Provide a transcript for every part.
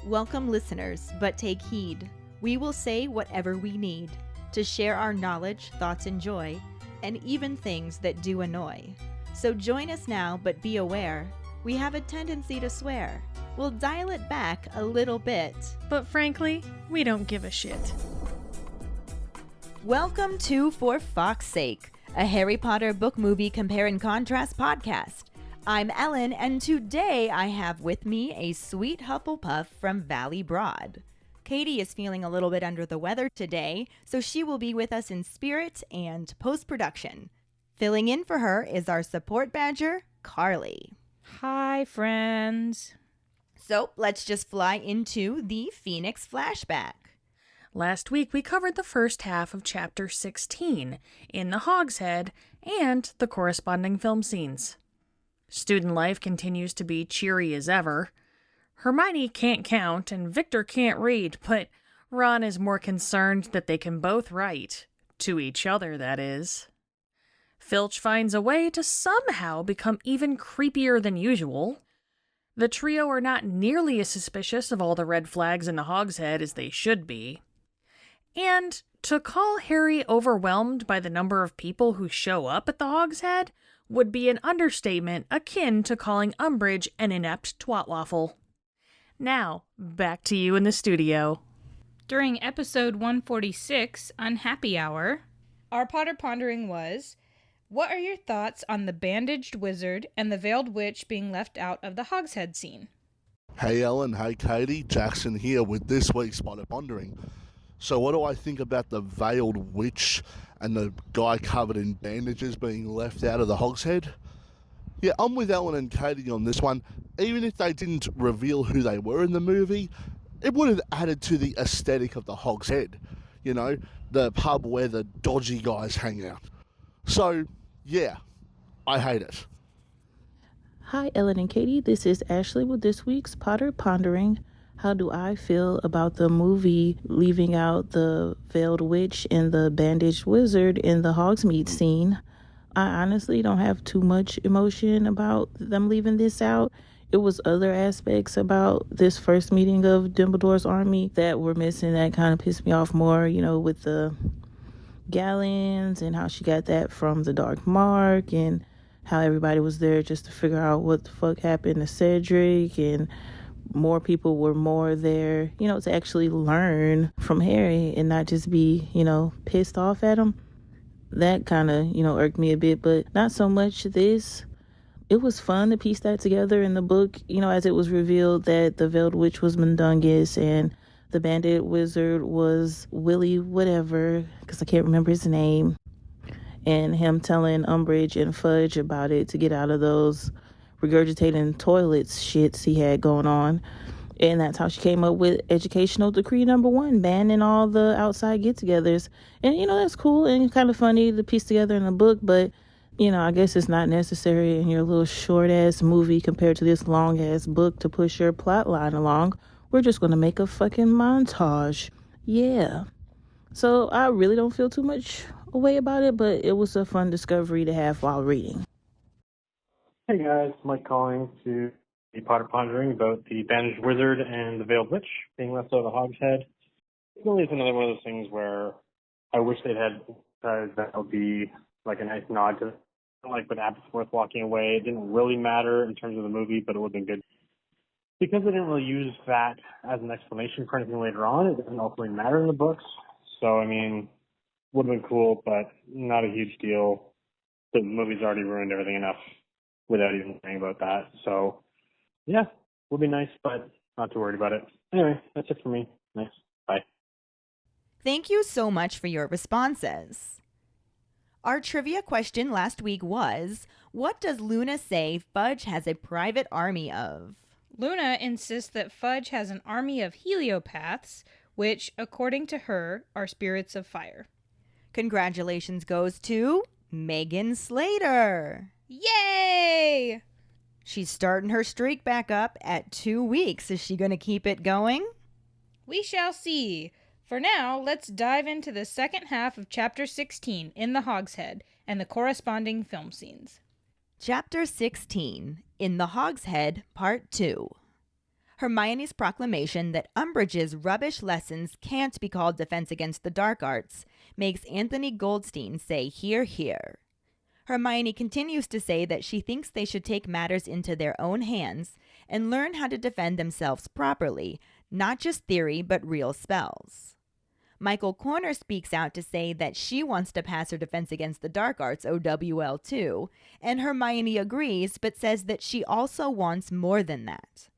Welcome, listeners, but take heed. We will say whatever we need to share our knowledge, thoughts, and joy, and even things that do annoy. So join us now, but be aware, we have a tendency to swear. We'll dial it back a little bit. But frankly, we don't give a shit. Welcome to For Fawkes Sake, a Harry Potter book movie compare and contrast podcast. I'm Ellen, and today I have with me a sweet Hufflepuff from Valley Broad. Keighty is feeling a little bit under the weather today, so she will be with us in spirit and post-production. Filling in for her is our support badger, Karlee. Hi, friends. So let's just fly into the Phoenix flashback. Last week we covered the first half of Chapter 16 in the Hogshead and the corresponding film scenes. Student life continues to be cheery as ever. Hermione can't count and Victor can't read, but Ron is more concerned that they can both write. To each other, that is. Filch finds a way to somehow become even creepier than usual. The trio are not nearly as suspicious of all the red flags in the Hogshead as they should be. And to call Harry overwhelmed by the number of people who show up at the Hogshead would be an understatement akin to calling Umbridge an inept twatwaffle. Now, back to you in the studio. During episode 146, Unhappy Hour, our Potter Pondering was, what are your thoughts on the bandaged wizard and the veiled witch being left out of the Hogshead scene? Hey Ellen, hey Keighty, Jackson here with this week's Potter Pondering. So what do I think about the veiled witch and the guy covered in bandages being left out of the Hogshead? Yeah, I'm with Ellen and Keighty on this one. Even if they didn't reveal who they were in the movie, it would have added to the aesthetic of the Hogshead. You know, the pub where the dodgy guys hang out. So, yeah, I hate it. Hi, Ellen and Keighty. This is Ashley with this week's Potter Pondering. How do I feel about the movie leaving out the veiled witch and the bandaged wizard in the Hogsmeade scene? I honestly don't have too much emotion about them leaving this out. It was other aspects about this first meeting of Dumbledore's army that were missing that kind of pissed me off more, you know, with the Gallons and how she got that from the Dark Mark and how everybody was there just to figure out what the fuck happened to Cedric, and more people were more there, you know, to actually learn from Harry and not just be, you know, pissed off at him. That kind of, you know, irked me a bit, but not so much this. It was fun to piece that together in the book, you know, as it was revealed that the Veiled Witch was Mundungus and the Bandit Wizard was Willy whatever, because I can't remember his name, and him telling Umbridge and Fudge about it to get out of those regurgitating toilets shits he had going on. And that's how she came up with Educational Decree number 1, banning all the outside get-togethers. And, you know, that's cool and kind of funny to piece together in a book, but, you know, I guess it's not necessary in your little short-ass movie compared to this long-ass book to push your plot line along. We're just going to make a fucking montage. Yeah. So I really don't feel too much away about it, but it was a fun discovery to have while reading. Hey guys, Mike calling to be Potter Pondering about the Bandaged Wizard and the Veiled Witch being left out of the Hogshead. It really is another one of those things where I wish they'd had, because that would be like a nice nod to, like with Aberforth walking away. It didn't really matter in terms of the movie, but it would have been good. Because they didn't really use that as an explanation for anything later on, it doesn't ultimately matter in the books. So, I mean, would have been cool, but not a huge deal. The movie's already ruined everything enough without even saying about that. So, yeah, would be nice, but not too worried about it. Anyway, that's it for me. Thanks. Bye. Thank you so much for your responses. Our trivia question last week was, what does Luna say Fudge has a private army of? Luna insists that Fudge has an army of heliopaths, which, according to her, are spirits of fire. Congratulations goes to Megan Slater. Yay! She's starting her streak back up at 2 weeks. Is she going to keep it going? We shall see. For now, let's dive into the second half of Chapter 16 in the Hogshead and the corresponding film scenes. Chapter 16, In the Hogshead, Part 2. Hermione's proclamation that Umbridge's rubbish lessons can't be called defense against the dark arts makes Anthony Goldstein say hear, hear. Hermione continues to say that she thinks they should take matters into their own hands and learn how to defend themselves properly, not just theory but real spells. Michael Corner speaks out to say that she wants to pass her defense against the dark arts OWL too, and Hermione agrees but says that she also wants more than that.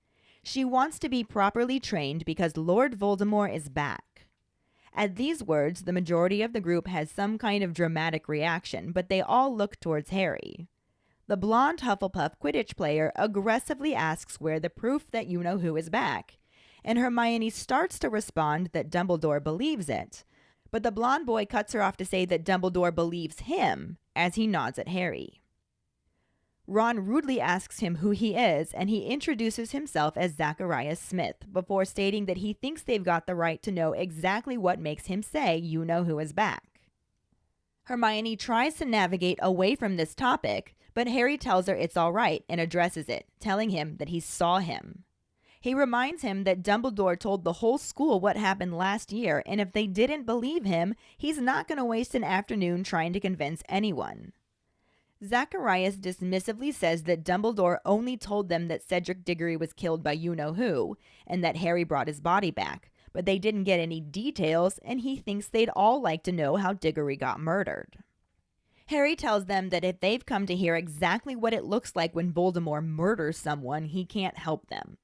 She wants to be properly trained because Lord Voldemort is back. At these words, the majority of the group has some kind of dramatic reaction, but they all look towards Harry. The blonde Hufflepuff Quidditch player aggressively asks where the proof that you-know-who is back, and Hermione starts to respond that Dumbledore believes it, but the blonde boy cuts her off to say that Dumbledore believes him as he nods at Harry. Ron rudely asks him who he is, and he introduces himself as Zacharias Smith before stating that he thinks they've got the right to know exactly what makes him say you-know-who is back. Hermione tries to navigate away from this topic, but Harry tells her it's all right and addresses it, telling him that he saw him. He reminds him that Dumbledore told the whole school what happened last year, and if they didn't believe him, he's not going to waste an afternoon trying to convince anyone. Zacharias dismissively says that Dumbledore only told them that Cedric Diggory was killed by you-know-who, and that Harry brought his body back, but they didn't get any details, and he thinks they'd all like to know how Diggory got murdered. Harry tells them that if they've come to hear exactly what it looks like when Voldemort murders someone, he can't help them.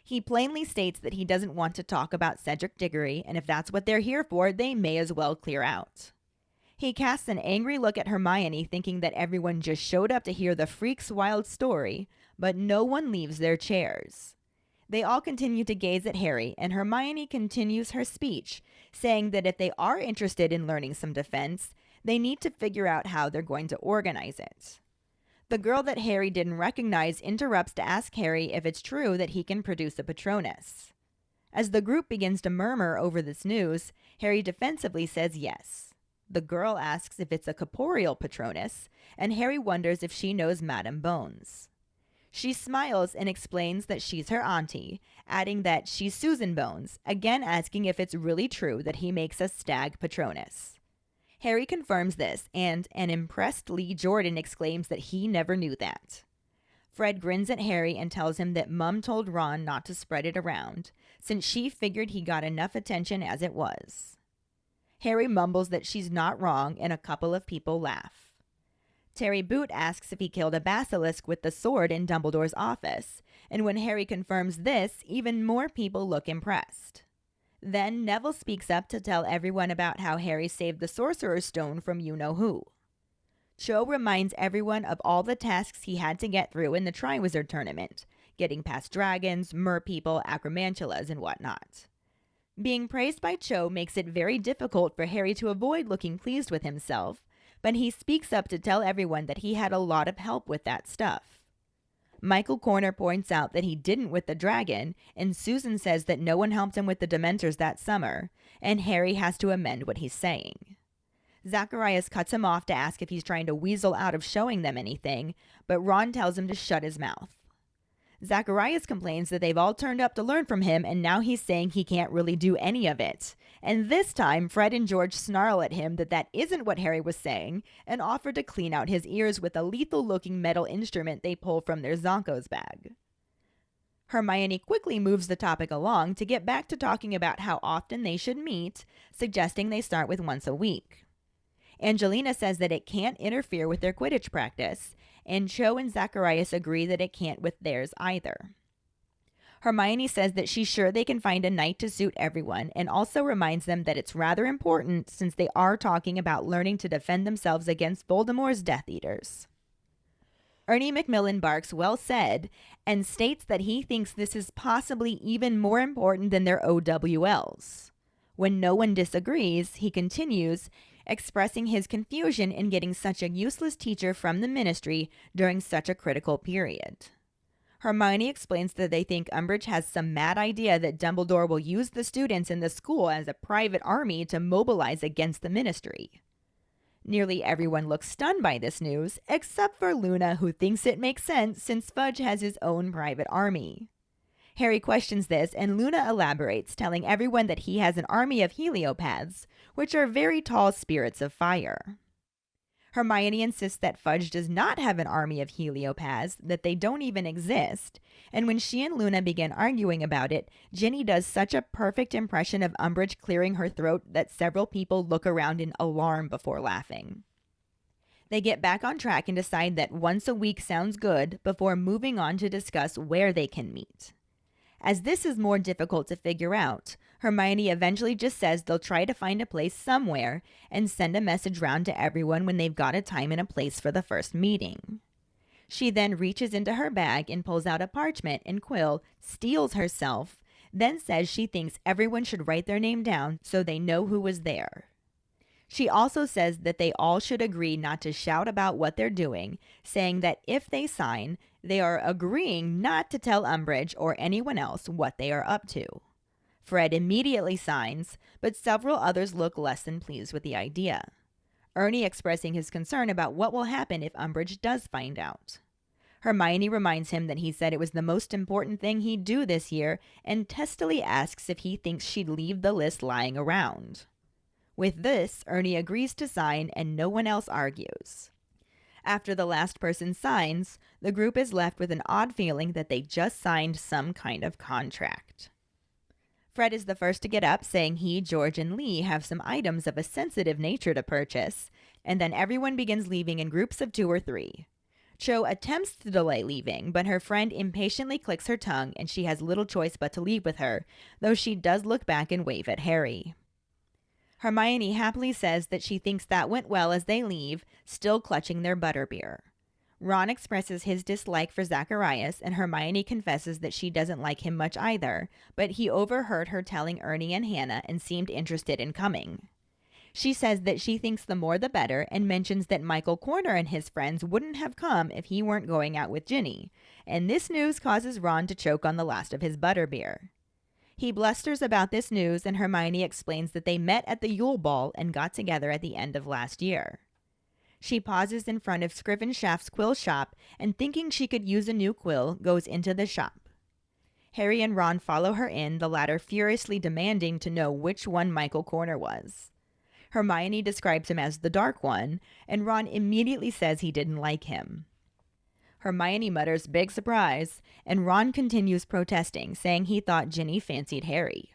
He plainly states that he doesn't want to talk about Cedric Diggory, and if that's what they're here for, they may as well clear out. He casts an angry look at Hermione, thinking that everyone just showed up to hear the freak's wild story, but no one leaves their chairs. They all continue to gaze at Harry, and Hermione continues her speech, saying that if they are interested in learning some defense, they need to figure out how they're going to organize it. The girl that Harry didn't recognize interrupts to ask Harry if it's true that he can produce a Patronus. As the group begins to murmur over this news, Harry defensively says yes. The girl asks if it's a corporeal Patronus, and Harry wonders if she knows Madame Bones. She smiles and explains that she's her auntie, adding that she's Susan Bones, again asking if it's really true that he makes a stag Patronus. Harry confirms this, and an impressed Lee Jordan exclaims that he never knew that. Fred grins at Harry and tells him that Mum told Ron not to spread it around, since she figured he got enough attention as it was. Harry mumbles that she's not wrong, and a couple of people laugh. Terry Boot asks if he killed a basilisk with the sword in Dumbledore's office, and when Harry confirms this, even more people look impressed. Then Neville speaks up to tell everyone about how Harry saved the Sorcerer's Stone from you-know-who. Cho reminds everyone of all the tasks he had to get through in the Triwizard Tournament, getting past dragons, merpeople, acromantulas, and whatnot. Being praised by Cho makes it very difficult for Harry to avoid looking pleased with himself, but he speaks up to tell everyone that he had a lot of help with that stuff. Michael Corner points out that he didn't with the dragon, and Susan says that no one helped him with the Dementors that summer, and Harry has to amend what he's saying. Zacharias cuts him off to ask if he's trying to weasel out of showing them anything, but Ron tells him to shut his mouth. Zacharias complains that they've all turned up to learn from him, and now he's saying he can't really do any of it. And this time, Fred and George snarl at him that isn't what Harry was saying, and offer to clean out his ears with a lethal-looking metal instrument they pull from their Zonko's bag. Hermione quickly moves the topic along to get back to talking about how often they should meet, suggesting they start with once a week. Angelina says that it can't interfere with their Quidditch practice, and Cho and Zacharias agree that it can't with theirs either. Hermione says that she's sure they can find a night to suit everyone, and also reminds them that it's rather important since they are talking about learning to defend themselves against Voldemort's Death Eaters. Ernie Macmillan barks well said, and states that he thinks this is possibly even more important than their OWLs. When no one disagrees, he continues, expressing his confusion in getting such a useless teacher from the Ministry during such a critical period. Hermione explains that they think Umbridge has some mad idea that Dumbledore will use the students in the school as a private army to mobilize against the Ministry. Nearly everyone looks stunned by this news, except for Luna, who thinks it makes sense since Fudge has his own private army. Harry questions this, and Luna elaborates, telling everyone that he has an army of heliopaths, which are very tall spirits of fire. Hermione insists that Fudge does not have an army of heliopaths, that they don't even exist, and when she and Luna begin arguing about it, Ginny does such a perfect impression of Umbridge clearing her throat that several people look around in alarm before laughing. They get back on track and decide that once a week sounds good before moving on to discuss where they can meet. As this is more difficult to figure out, Hermione eventually just says they'll try to find a place somewhere and send a message round to everyone when they've got a time and a place for the first meeting. She then reaches into her bag and pulls out a parchment and quill, steals herself, then says she thinks everyone should write their name down so they know who was there. She also says that they all should agree not to shout about what they're doing, saying that if they sign, they are agreeing not to tell Umbridge or anyone else what they are up to. Fred immediately signs, but several others look less than pleased with the idea. Ernie expressing his concern about what will happen if Umbridge does find out. Hermione reminds him that he said it was the most important thing he'd do this year and testily asks if he thinks she'd leave the list lying around. With this, Ernie agrees to sign and no one else argues. After the last person signs, the group is left with an odd feeling that they just signed some kind of contract. Fred is the first to get up, saying he, George, and Lee have some items of a sensitive nature to purchase, and then everyone begins leaving in groups of 2 or 3. Cho attempts to delay leaving, but her friend impatiently clicks her tongue and she has little choice but to leave with her, though she does look back and wave at Harry. Hermione happily says that she thinks that went well as they leave, still clutching their butterbeer. Ron expresses his dislike for Zacharias, and Hermione confesses that she doesn't like him much either, but he overheard her telling Ernie and Hannah and seemed interested in coming. She says that she thinks the more the better and mentions that Michael Corner and his friends wouldn't have come if he weren't going out with Ginny, and this news causes Ron to choke on the last of his butterbeer. He blusters about this news, and Hermione explains that they met at the Yule Ball and got together at the end of last year. She pauses in front of Scrivenshaft's quill shop and, thinking she could use a new quill, goes into the shop. Harry and Ron follow her in, the latter furiously demanding to know which one Michael Corner was. Hermione describes him as the Dark One, and Ron immediately says he didn't like him. Hermione mutters big surprise, and Ron continues protesting, saying he thought Ginny fancied Harry.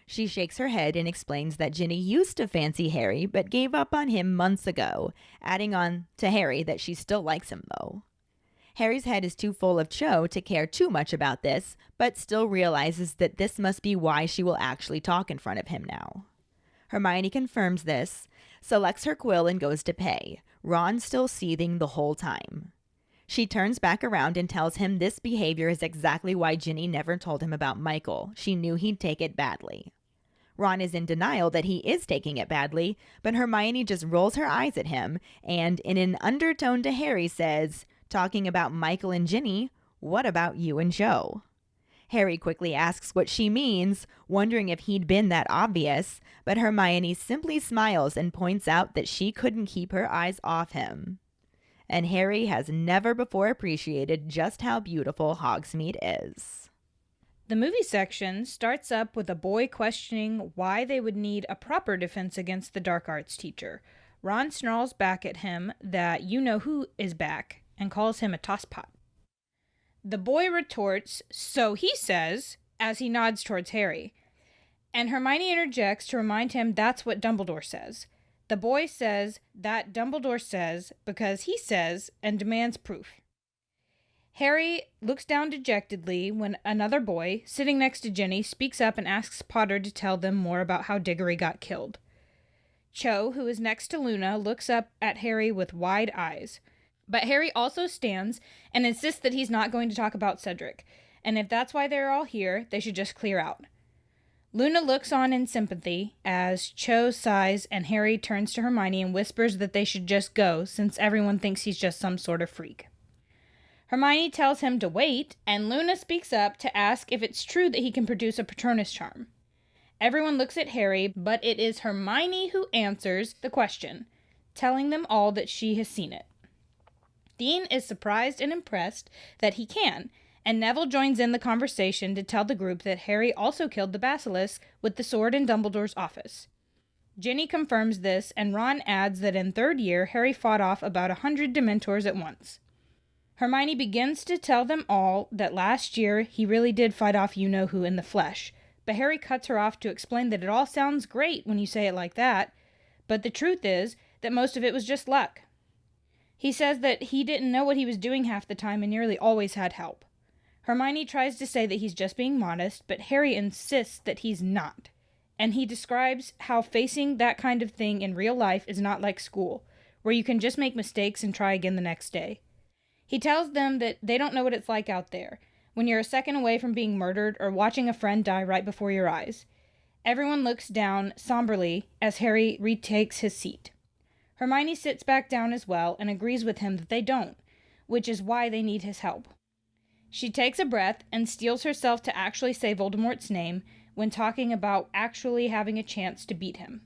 She shakes her head and explains that Ginny used to fancy Harry, but gave up on him months ago, adding on to Harry that she still likes him though. Harry's head is too full of Cho to care too much about this, but still realizes that this must be why she will actually talk in front of him now. Hermione confirms this, selects her quill and goes to pay, Ron still seething the whole time. She turns back around and tells him this behavior is exactly why Ginny never told him about Michael. She knew he'd take it badly. Ron is in denial that he is taking it badly, but Hermione just rolls her eyes at him and, in an undertone to Harry, says, talking about Michael and Ginny, what about you and Cho? Harry quickly asks what she means, wondering if he'd been that obvious, but Hermione simply smiles and points out that she couldn't keep her eyes off him. And Harry has never before appreciated just how beautiful Hogsmeade is. The movie section starts up with a boy questioning why they would need a proper defense against the dark arts teacher. Ron snarls back at him that you-know-who is back and calls him a tosspot. The boy retorts, so he says, as he nods towards Harry. And Hermione interjects to remind him that's what Dumbledore says. The boy says that Dumbledore says because he says and demands proof. Harry looks down dejectedly when another boy, sitting next to Ginny, speaks up and asks Potter to tell them more about how Diggory got killed. Cho, who is next to Luna, looks up at Harry with wide eyes. But Harry also stands and insists that he's not going to talk about Cedric, and if that's why they're all here, they should just clear out. Luna looks on in sympathy as Cho sighs and Harry turns to Hermione and whispers that they should just go since everyone thinks he's just some sort of freak. Hermione tells him to wait, and Luna speaks up to ask if it's true that he can produce a Patronus charm. Everyone looks at Harry, but it is Hermione who answers the question, telling them all that she has seen it. Dean is surprised and impressed that he can, and Neville joins in the conversation to tell the group that Harry also killed the basilisk with the sword in Dumbledore's office. Ginny confirms this, and Ron adds that in third year, Harry fought off about 100 Dementors at once. Hermione begins to tell them all that last year he really did fight off you-know-who in the flesh, but Harry cuts her off to explain that it all sounds great when you say it like that, but the truth is that most of it was just luck. He says that he didn't know what he was doing half the time and nearly always had help. Hermione tries to say that he's just being modest, but Harry insists that he's not. And he describes how facing that kind of thing in real life is not like school, where you can just make mistakes and try again the next day. He tells them that they don't know what it's like out there, when you're a second away from being murdered or watching a friend die right before your eyes. Everyone looks down somberly as Harry retakes his seat. Hermione sits back down as well and agrees with him that they don't, which is why they need his help. She takes a breath and steels herself to actually say Voldemort's name when talking about actually having a chance to beat him.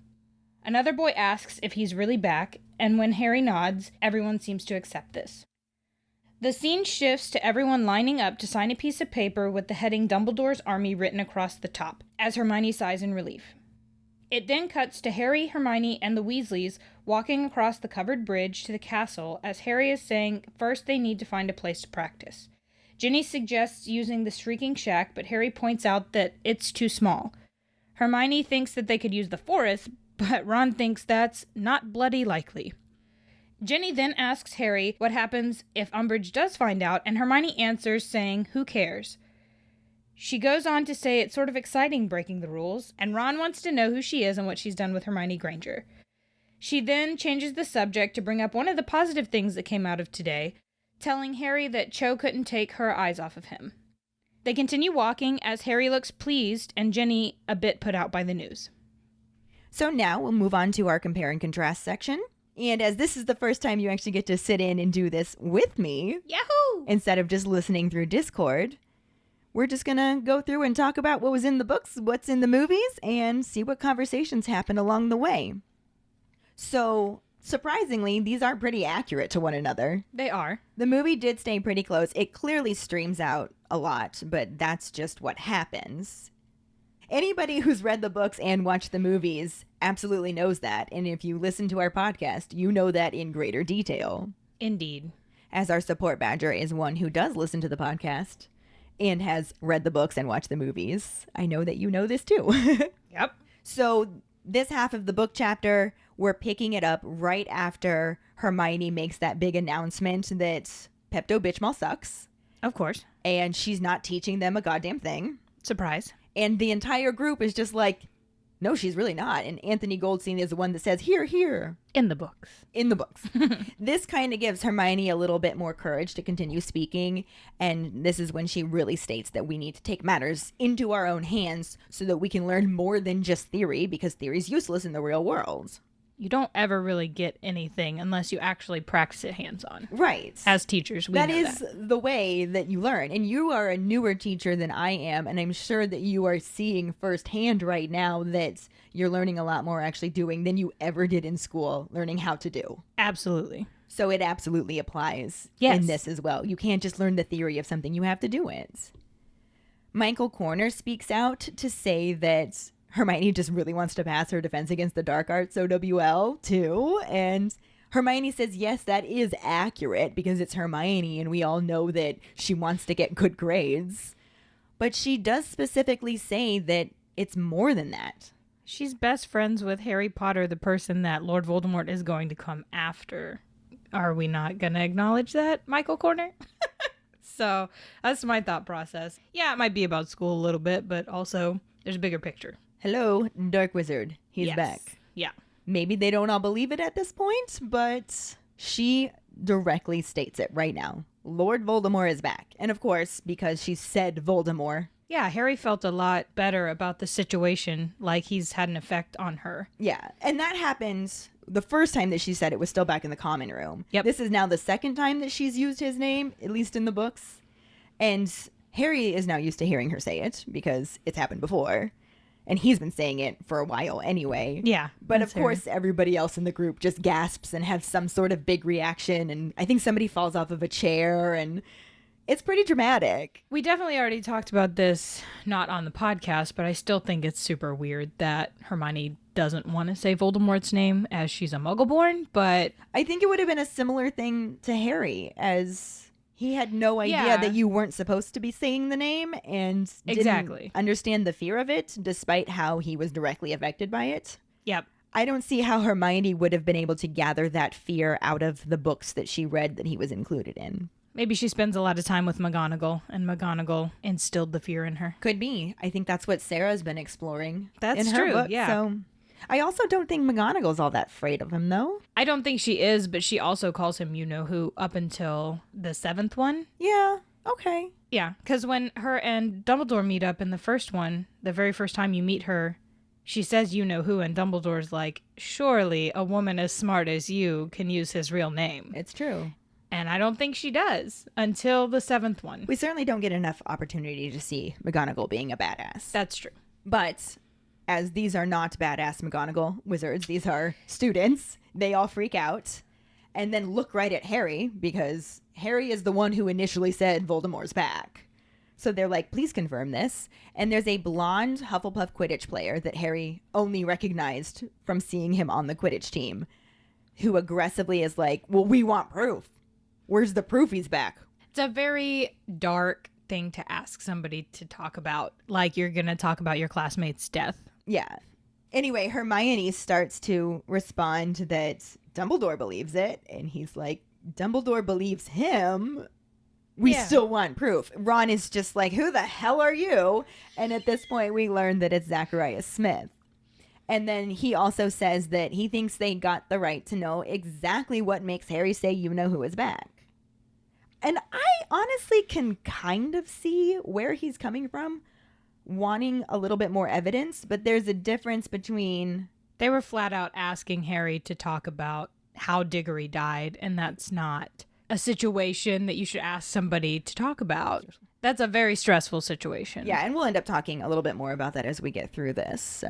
Another boy asks if he's really back, and when Harry nods, everyone seems to accept this. The scene shifts to everyone lining up to sign a piece of paper with the heading Dumbledore's Army written across the top, as Hermione sighs in relief. It then cuts to Harry, Hermione, and the Weasleys walking across the covered bridge to the castle as Harry is saying first they need to find a place to practice. Ginny suggests using the Shrieking Shack, but Harry points out that it's too small. Hermione thinks that they could use the forest, but Ron thinks that's not bloody likely. Ginny then asks Harry what happens if Umbridge does find out, and Hermione answers saying, "Who cares?" She goes on to say it's sort of exciting breaking the rules, and Ron wants to know who she is and what she's done with Hermione Granger. She then changes the subject to bring up one of the positive things that came out of today, telling Harry that Cho couldn't take her eyes off of him. They continue walking as Harry looks pleased and Ginny a bit put out by the news. So now we'll move on to our compare and contrast section. And as this is the first time you actually get to sit in and do this with me, Yahoo! instead of just listening through Discord, we're just going to go through and talk about what was in the books, what's in the movies, and see what conversations happen along the way. So, surprisingly, these are pretty accurate to one another. They are. The movie did stay pretty close. It clearly streams out a lot, but that's just what happens. Anybody who's read the books and watched the movies absolutely knows that. And if you listen to our podcast, you know that in greater detail. Indeed. As our support badger is one who does listen to the podcast and has read the books and watched the movies, I know that you know this too. Yep. So this half of the book chapter, we're picking it up right after Hermione makes that big announcement that Pepto-Bismol sucks. Of course. And she's not teaching them a goddamn thing. Surprise. And the entire group is just like, no, she's really not. And Anthony Goldstein is the one that says, here, here. In the books. In the books. This kind of gives Hermione a little bit more courage to continue speaking. And this is when she really states that we need to take matters into our own hands so that we can learn more than just theory, because theory is useless in the real world. You don't ever really get anything unless you actually practice it hands-on. Right. As teachers, we know that is the way that you learn. And you are a newer teacher than I am, and I'm sure that you are seeing firsthand right now that you're learning a lot more actually doing than you ever did in school, learning how to do. Absolutely. So it absolutely applies Yes. in this as well. You can't just learn the theory of something, you have to do it. Michael Corner speaks out to say that Hermione just really wants to pass her Defense Against the Dark Arts OWL too. And Hermione says, yes, that is accurate because it's Hermione and we all know that she wants to get good grades. But she does specifically say that it's more than that. She's best friends with Harry Potter, the person that Lord Voldemort is going to come after. Are we not going to acknowledge that, Michael Corner? So that's my thought process. Yeah, it might be about school a little bit, but also there's a bigger picture. Hello, Dark Wizard. He's Yes. back. Yeah. Maybe they don't all believe it at this point, but she directly states it right now. Lord Voldemort is back. And of course, because she said Voldemort. Yeah, Harry felt a lot better about the situation, like he's had an effect on her. Yeah, and that happens the first time that she said it was still back in the common room. Yep. This is now the second time that she's used his name, at least in the books. And Harry is now used to hearing her say it because it's happened before. And he's been saying it for a while anyway. Yeah. But that's of course, everybody else in the group just gasps and has some sort of big reaction. And I think somebody falls off of a chair. And It's pretty dramatic. We definitely already talked about this, not on the podcast, but I still think it's super weird that Hermione doesn't want to say Voldemort's name as she's a Muggleborn, but I think it would have been a similar thing to Harry, as he had no idea Yeah. that you weren't supposed to be saying the name and Exactly. didn't understand the fear of it, despite how he was directly affected by it. yep. I don't see how Hermione would have been able to gather that fear out of the books that she read that he was included in. Maybe she spends a lot of time with McGonagall, and McGonagall instilled the fear in her. Could be. I think that's what Sarah's been exploring. That's in her true, book, yeah. So I also don't think McGonagall's all that afraid of him, though. I don't think she is, but she also calls him you-know-who up until the 7th one. Yeah. Okay. Yeah, because when her and Dumbledore meet up in the first one, the very first time you meet her, she says you-know-who, and Dumbledore's like, surely a woman as smart as you can use his real name. It's true. And I don't think she does until the 7th one. We certainly don't get enough opportunity to see McGonagall being a badass. That's true. But as these are not badass McGonagall wizards, these are students, they all freak out and then look right at Harry, because Harry is the one who initially said Voldemort's back. So they're like, please confirm this. And there's a blonde Hufflepuff Quidditch player that Harry only recognized from seeing him on the Quidditch team, who aggressively is like, well, we want proof. Where's the proof he's back? It's a very dark thing to ask somebody to talk about, like you're going to talk about your classmate's death. Yeah. Anyway, Hermione starts to respond that Dumbledore believes it. And he's like, Dumbledore believes him. We Yeah. still want proof. Ron is just like, who the hell are you? And at this point, we learn that it's Zacharias Smith. And then he also says that he thinks they got the right to know exactly what makes Harry say you-know-who is back. And I honestly can kind of see where he's coming from, wanting a little bit more evidence, but there's a difference between... They were flat out asking Harry to talk about how Diggory died, and that's not a situation that you should ask somebody to talk about. That's a very stressful situation. Yeah, and we'll end up talking a little bit more about that as we get through this,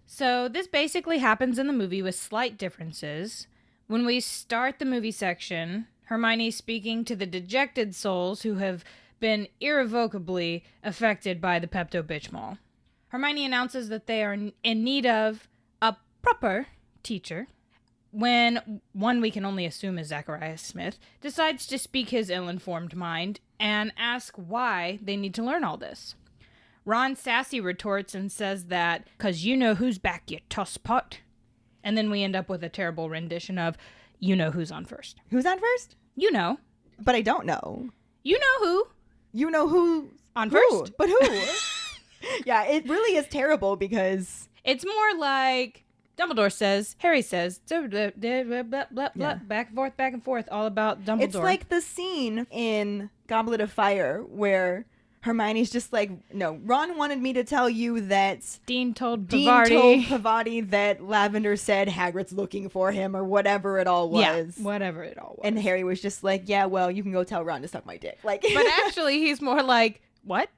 So this basically happens in the movie with slight differences. When we start the movie section, Hermione's speaking to the dejected souls who have been irrevocably affected by the Pepto-Bismol. Hermione announces that they are in need of a proper teacher, when one we can only assume is Zacharias Smith decides to speak his ill-informed mind and ask why they need to learn all this. Ron sassy retorts and says that, 'cause you know who's back, you tosspot. And then we end up with a terrible rendition of, you know who's on first. Who's on first? You know. But I don't know. You know who. You know who's On who? first? But who? Yeah, it really is terrible because... It's more like Dumbledore says, Harry says, blah, blah, blah, blah, blah, Yeah. back and forth, all about Dumbledore. It's like the scene in Goblet of Fire where Hermione's just like, no, Ron wanted me to tell you that Dean told Dean Pavarti. told Pavati that Lavender said Hagrid's looking for him or whatever it all was. Yeah, whatever it all was. And Harry was just like, yeah, well, you can go tell Ron to suck my dick. Like, But actually, he's more like, what?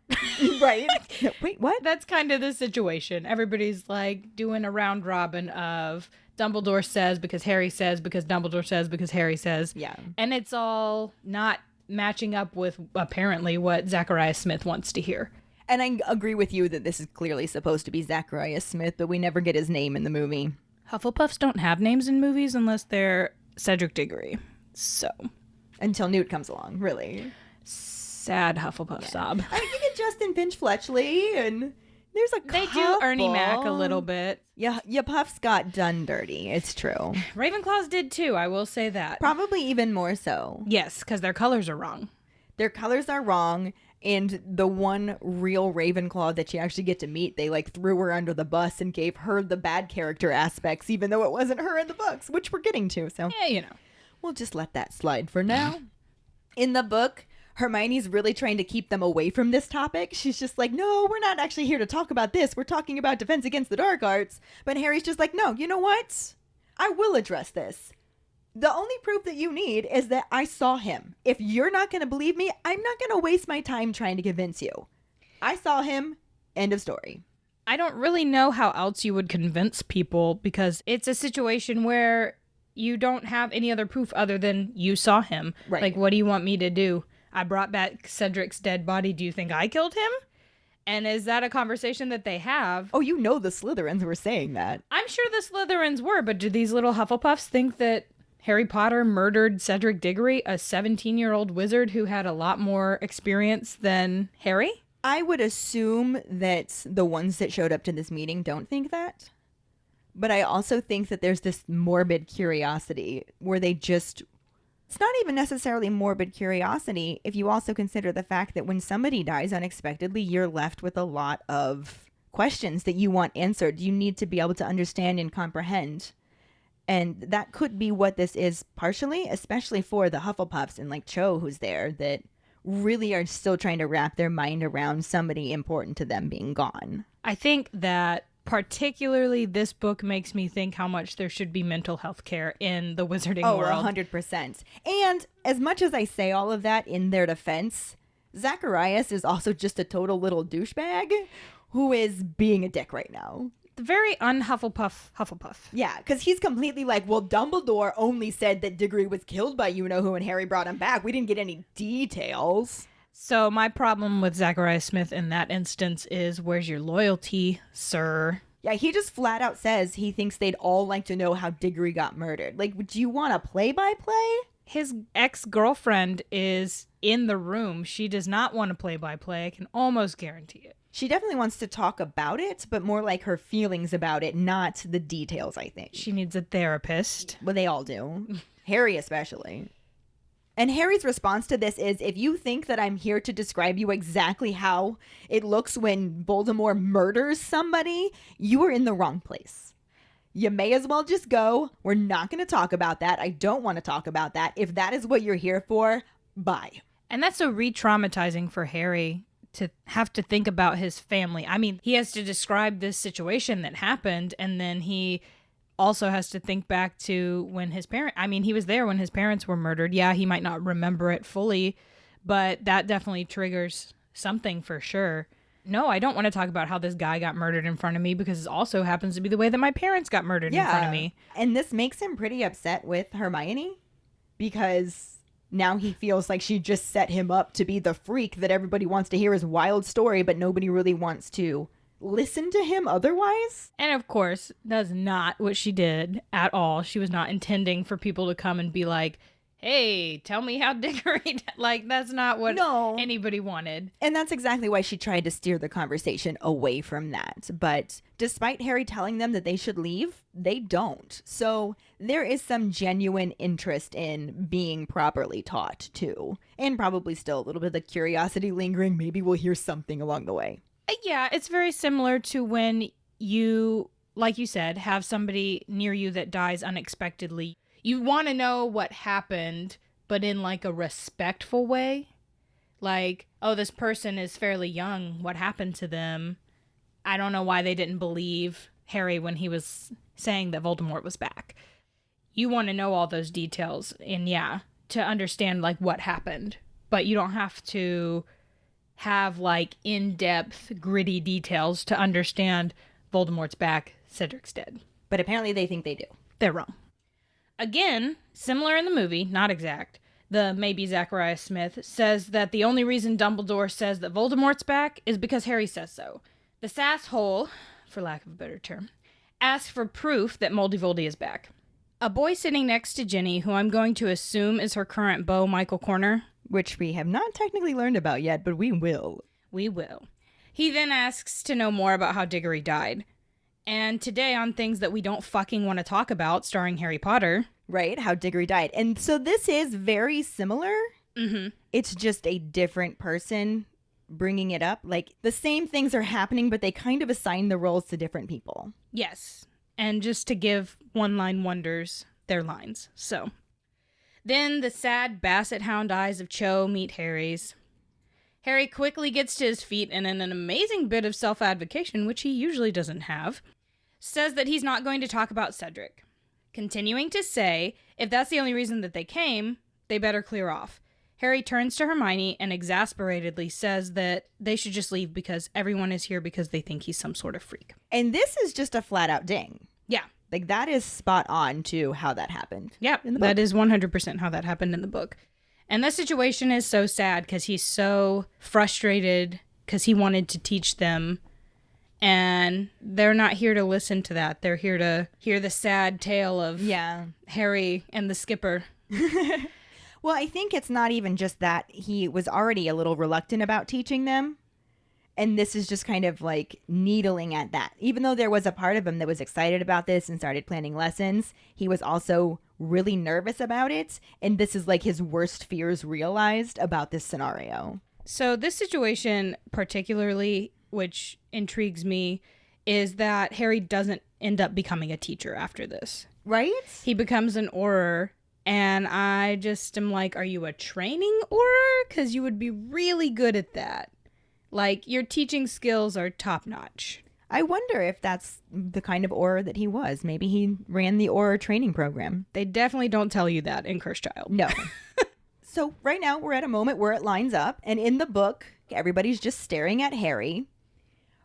right? No, wait, what? That's kind of the situation. Everybody's like doing a round robin of Dumbledore says because Harry says because Dumbledore says because Harry says. Yeah. And it's all not matching up with apparently what Zacharias Smith wants to hear. And I agree with you that this is clearly supposed to be Zacharias Smith, but we never get his name in the movie. Hufflepuffs don't have names in movies unless they're Cedric Diggory. So. Until Newt comes along, really. Sad Hufflepuff sob. I mean, you get Justin Finch Fletchley, and there's a They do Ernie Mac a little bit. Yeah, your Puffs got done dirty. It's true. Ravenclaws did too, I will say that. Probably even more so. Yes, because their colors are wrong. Their colors are wrong, and the one real Ravenclaw that you actually get to meet, they like threw her under the bus and gave her the bad character aspects, even though it wasn't her in the books, which we're getting to. So Yeah, you know. we'll just let that slide for now. In the book, Hermione's really trying to keep them away from this topic. She's just like, no, we're not actually here to talk about this. We're talking about Defense Against the Dark Arts. But Harry's just like, no, you know what? I will address this. The only proof that you need is that I saw him. If you're not going to believe me, I'm not going to waste my time trying to convince you. I saw him. End of story. I don't really know how else you would convince people because it's a situation where you don't have any other proof other than you saw him. Right. Like, what do you want me to do? I brought back Cedric's dead body. Do you think I killed him? And is that a conversation that they have? Oh, you know the Slytherins were saying that. I'm sure the Slytherins were, but do these little Hufflepuffs think that Harry Potter murdered Cedric Diggory, a 17-year-old wizard who had a lot more experience than Harry? I would assume that the ones that showed up to this meeting don't think that. But I also think that there's this morbid curiosity where they just... It's not even necessarily morbid curiosity if you also consider the fact that when somebody dies unexpectedly, you're left with a lot of questions that you want answered. You need to be able to understand and comprehend. And that could be what this is partially, especially for the Hufflepuffs and like Cho, who's there, that really are still trying to wrap their mind around somebody important to them being gone. I think that particularly this book makes me think how much there should be mental health care in the wizarding world. 100%. And as much as I say all of that in their defense, Zacharias is also just a total little douchebag who is being a dick right now. The very un-Hufflepuff. Yeah, because he's completely like, well, Dumbledore only said that Diggory was killed by you-know-who and Harry brought him back. We didn't get any details. So my problem with Zacharias Smith in that instance is, where's your loyalty, sir? Yeah, he just flat out says he thinks they'd all like to know how Diggory got murdered. Like, do you want a play-by-play? His ex-girlfriend is in the room. She does not want a play-by-play. I can almost guarantee it. She definitely wants to talk about it, but more like her feelings about it, not the details, I think. She needs a therapist. Well, they all do. Harry especially. And Harry's response to this is, if you think that I'm here to describe you exactly how it looks when Voldemort murders somebody, you are in the wrong place. You may as well just go. We're not going to talk about that. I don't want to talk about that. If that is what you're here for, bye. And that's so re-traumatizing for Harry to have to think about his family. I mean, he has to describe this situation that happened, and then he also has to think back to when his he was there when his parents were murdered. Yeah, he might not remember it fully, but that definitely triggers something for sure. No, I don't want to talk about how this guy got murdered in front of me because it also happens to be the way that my parents got murdered in front of me. And this makes him pretty upset with Hermione because now he feels like she just set him up to be the freak that everybody wants to hear his wild story, but nobody really wants to listen to him otherwise. And of course, that's not what she did at all. She was not intending for people to come and be like, hey, tell me how Diggory... Like, that's not what anybody wanted. And that's exactly why she tried to steer the conversation away from that. But despite Harry telling them that they should leave, they don't. So there is some genuine interest in being properly taught, too. And probably still a little bit of the curiosity lingering. Maybe we'll hear something along the way. Yeah, it's very similar to when you, like you said, have somebody near you that dies unexpectedly. You want to know what happened, but in like a respectful way. Like, oh, this person is fairly young. What happened to them? I don't know why they didn't believe Harry when he was saying that Voldemort was back. You want to know all those details and to understand like what happened. But you don't have to have like in-depth, gritty details to understand Voldemort's back, Cedric's dead. But apparently they think they do. They're wrong. Again, similar in the movie, not exact, the maybe Zacharias Smith says that the only reason Dumbledore says that Voldemort's back is because Harry says so. The sasshole, for lack of a better term, asks for proof that Moldy Voldy is back. A boy sitting next to Ginny, who I'm going to assume is her current beau, Michael Corner, which we have not technically learned about yet, but we will. We will. He then asks to know more about how Diggory died. And today on Things That We Don't Fucking Want to Talk About, starring Harry Potter. Right, how Diggory died. And so this is very similar. Mm-hmm. It's just a different person bringing it up. Like, the same things are happening, but they kind of assign the roles to different people. Yes. And just to give one-line wonders their lines. So... Then the sad basset hound eyes of Cho meet Harry's. Harry quickly gets to his feet and in an amazing bit of self-advocation, which he usually doesn't have, says that he's not going to talk about Cedric. Continuing to say, if that's the only reason that they came, they better clear off. Harry turns to Hermione and exasperatedly says that they should just leave because everyone is here because they think he's some sort of freak. And this is just a flat-out ding. Yeah. Like, that is spot on to how that happened. Yeah, that is 100% how that happened in the book. And this situation is so sad because he's so frustrated because he wanted to teach them. And they're not here to listen to that. They're here to hear the sad tale of Harry and the skipper. Well, I think it's not even just that. He was already a little reluctant about teaching them. And this is just kind of like needling at that. Even though there was a part of him that was excited about this and started planning lessons, he was also really nervous about it. And this is like his worst fears realized about this scenario. So this situation particularly, which intrigues me, is that Harry doesn't end up becoming a teacher after this. Right? He becomes an Auror. And I just am like, are you a training Auror? Because you would be really good at that. Like, your teaching skills are top-notch. I wonder if that's the kind of Auror that he was. Maybe he ran the Auror training program. They definitely don't tell you that in Cursed Child. No. So right now we're at a moment where it lines up. And in the book, everybody's just staring at Harry.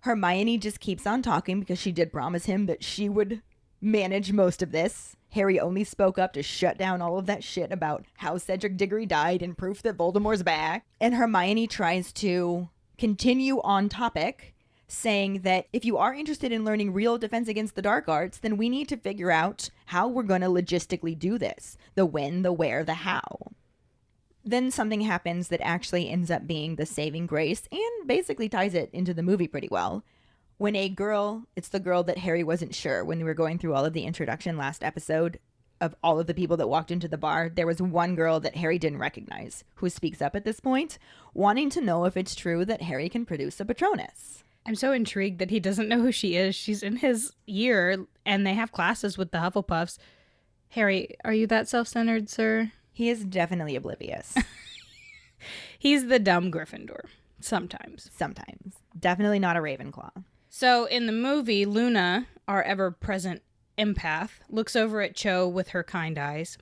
Hermione just keeps on talking because she did promise him that she would manage most of this. Harry only spoke up to shut down all of that shit about how Cedric Diggory died and proof that Voldemort's back. And Hermione tries to continue on topic, saying that if you are interested in learning real defense against the dark arts, then we need to figure out how we're going to logistically do this. The when, the where, the how. Then something happens that actually ends up being the saving grace and basically ties it into the movie pretty well. When a girl, it's the girl that Harry wasn't sure when we were going through all of the introduction last episode of all of the people that walked into the bar, there was one girl that Harry didn't recognize who speaks up at this point, wanting to know if it's true that Harry can produce a Patronus. I'm so intrigued that he doesn't know who she is. She's in his year and they have classes with the Hufflepuffs. Harry, are you that self-centered, sir? He is definitely oblivious. He's the dumb Gryffindor. Sometimes. Sometimes. Definitely not a Ravenclaw. So in the movie, Luna, our ever-present empath, looks over at Cho with her kind eyes.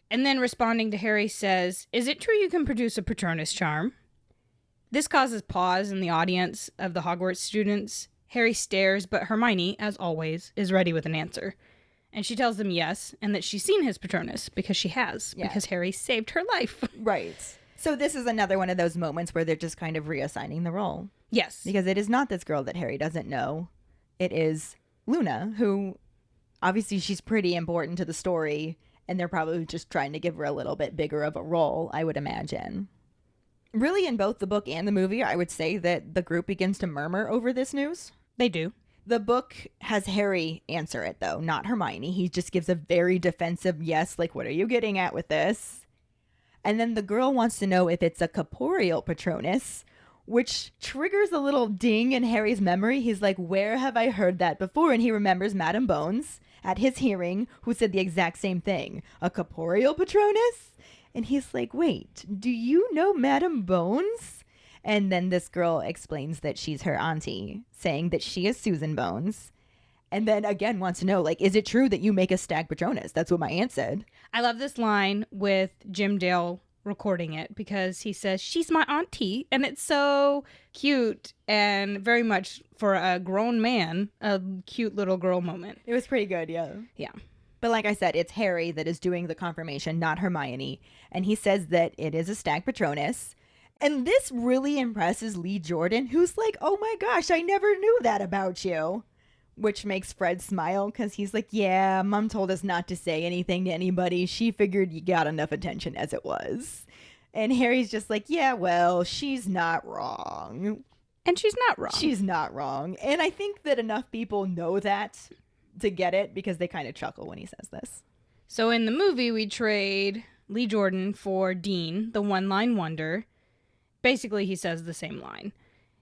And then responding to Harry says, "Is it true you can produce a Patronus charm?" This causes pause in the audience of the Hogwarts students. Harry stares, but Hermione, as always, is ready with an answer. And she tells them yes, and that she's seen his Patronus, because she has, because Harry saved her life. Right. So this is another one of those moments where they're just kind of reassigning the role. Yes. Because it is not this girl that Harry doesn't know. It is Luna, who obviously she's pretty important to the story, and they're probably just trying to give her a little bit bigger of a role, I would imagine. Really, in both the book and the movie, I would say that the group begins to murmur over this news. They do. The book has Harry answer it, though, not Hermione. He just gives a very defensive yes, like, what are you getting at with this? And then the girl wants to know if it's a corporeal Patronus, which triggers a little ding in Harry's memory. He's like, where have I heard that before? And he remembers Madame Bones at his hearing, who said the exact same thing. A corporeal Patronus? And he's like, wait, do you know Madame Bones? And then this girl explains that she's her auntie, saying that she is Susan Bones. And then again wants to know, like, is it true that you make a stag Patronus? That's what my aunt said. I love this line with Jim Dale recording it because he says, she's my auntie. And it's so cute and very much for a grown man, a cute little girl moment. It was pretty good, yeah. Yeah. But like I said, it's Harry that is doing the confirmation, not Hermione. And he says that it is a stag Patronus. And this really impresses Lee Jordan, who's like, oh my gosh, I never knew that about you. Which makes Fred smile because he's like, yeah, Mom told us not to say anything to anybody. She figured you got enough attention as it was. And Harry's just like, yeah, well, she's not wrong. And she's not wrong. She's not wrong. And I think that enough people know that to get it because they kind of chuckle when he says this. So in the movie, we trade Lee Jordan for Dean, the one-line wonder. Basically, he says the same line.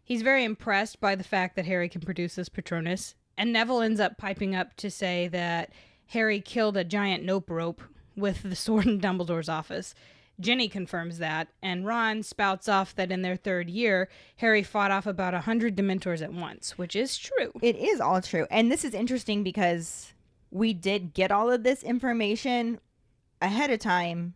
He's very impressed by the fact that Harry can produce this Patronus. And Neville ends up piping up to say that Harry killed a giant nope rope with the sword in Dumbledore's office. Ginny confirms that, and Ron spouts off that in their third year, Harry fought off about 100 Dementors at once, which is true. It is all true. And this is interesting because we did get all of this information ahead of time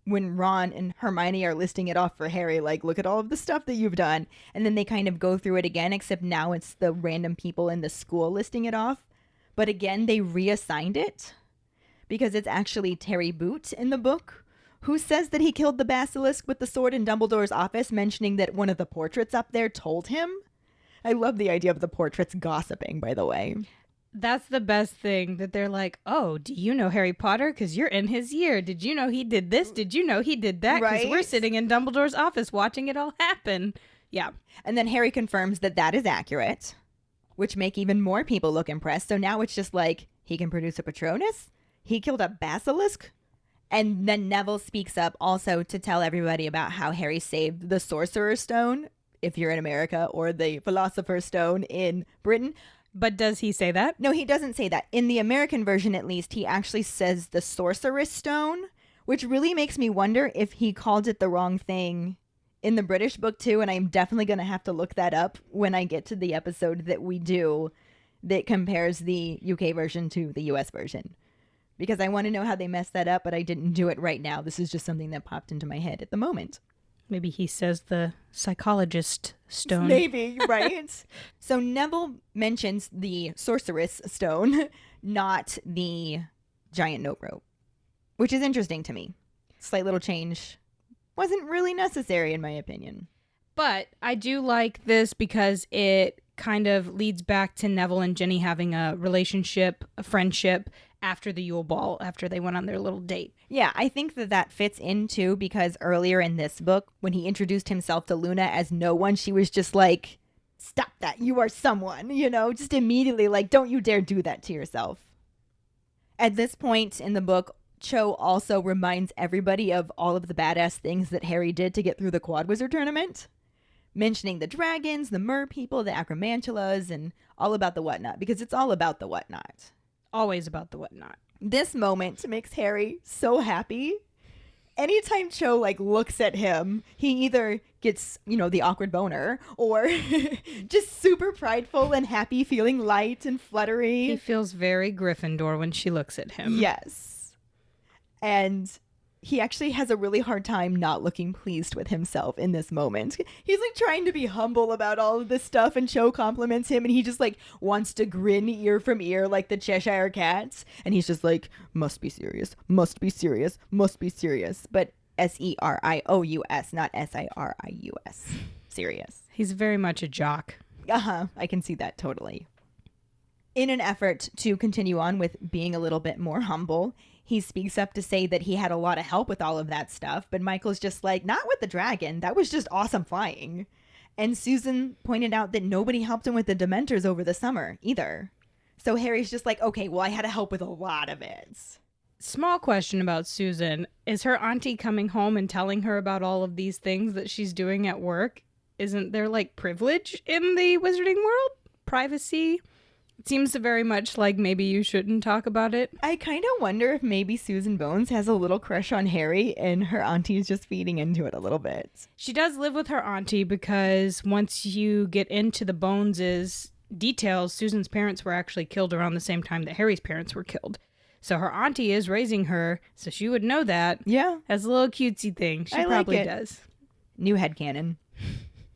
when Ron and Hermione are listing it off for Harry, like, look at all of the stuff that you've done. And then they kind of go through it again, except now it's the random people in the school listing it off. But again, they reassigned it because it's actually Terry Boot in the book Who says that he killed the basilisk with the sword in Dumbledore's office, mentioning that one of the portraits up there told him? I love the idea of the portraits gossiping, by the way. That's the best thing, that they're like, oh, do you know Harry Potter? Because you're in his year. Did you know he did this? Did you know he did that? Because we're Right? sitting in Dumbledore's office watching it all happen. Yeah. And then Harry confirms that that is accurate, which make even more people look impressed. So now it's just like, he can produce a Patronus? He killed a basilisk? And then Neville speaks up also to tell everybody about how Harry saved the Sorcerer's Stone, if you're in America, or the Philosopher's Stone in Britain. But does he say that? No, he doesn't say that. In the American version, at least, he actually says the Sorcerer's Stone, which really makes me wonder if he called it the wrong thing in the British book too. And I'm definitely going to have to look that up when I get to the episode that we do that compares the UK version to the US version. Because I want to know how they messed that up, but I didn't do it right now. This is just something that popped into my head at the moment. Maybe he says the psychologist stone. Maybe, right? So Neville mentions the Sorceress Stone, not the giant note rope, which is interesting to me. Slight little change. Wasn't really necessary, in my opinion. But I do like this because it kind of leads back to Neville and Ginny having a relationship, a friendship, after the Yule Ball, after they went on their little date. Yeah, I think that that fits in too, because earlier in this book, when he introduced himself to Luna as no one, she was just like, stop that, you are someone, just immediately like, don't you dare do that to yourself. At this point in the book, Cho also reminds everybody of all of the badass things that Harry did to get through the Quad Wizard tournament, mentioning the dragons, the mer people, the acromantulas, and all about the whatnot, because it's all about the whatnot. Always about the whatnot. This moment makes Harry so happy. Anytime Cho looks at him, he either gets, the awkward boner, or just super prideful and happy, feeling light and fluttery. He feels very Gryffindor when she looks at him. Yes. And he actually has a really hard time not looking pleased with himself in this moment. He's trying to be humble about all of this stuff, and Cho compliments him, and he just wants to grin ear from ear like the Cheshire Cats. And he's just like, must be serious, must be serious, must be serious. But S-E-R-I-O-U-S, not S-I-R-I-U-S. Serious. He's very much a jock. Uh-huh. I can see that totally. In an effort to continue on with being a little bit more humble, he speaks up to say that he had a lot of help with all of that stuff, but Michael's just like, not with the dragon. That was just awesome flying. And Susan pointed out that nobody helped him with the Dementors over the summer either. So Harry's just like, okay, well, I had to help with a lot of it. Small question about Susan. Is her auntie coming home and telling her about all of these things that she's doing at work? Isn't there privilege in the wizarding world? Privacy? It seems very much like maybe you shouldn't talk about it. I kind of wonder if maybe Susan Bones has a little crush on Harry and her auntie is just feeding into it a little bit. She does live with her auntie because once you get into the Bones' details, Susan's parents were actually killed around the same time that Harry's parents were killed. So her auntie is raising her, so she would know that. Yeah. As a little cutesy thing. She I like probably it. does. New headcanon.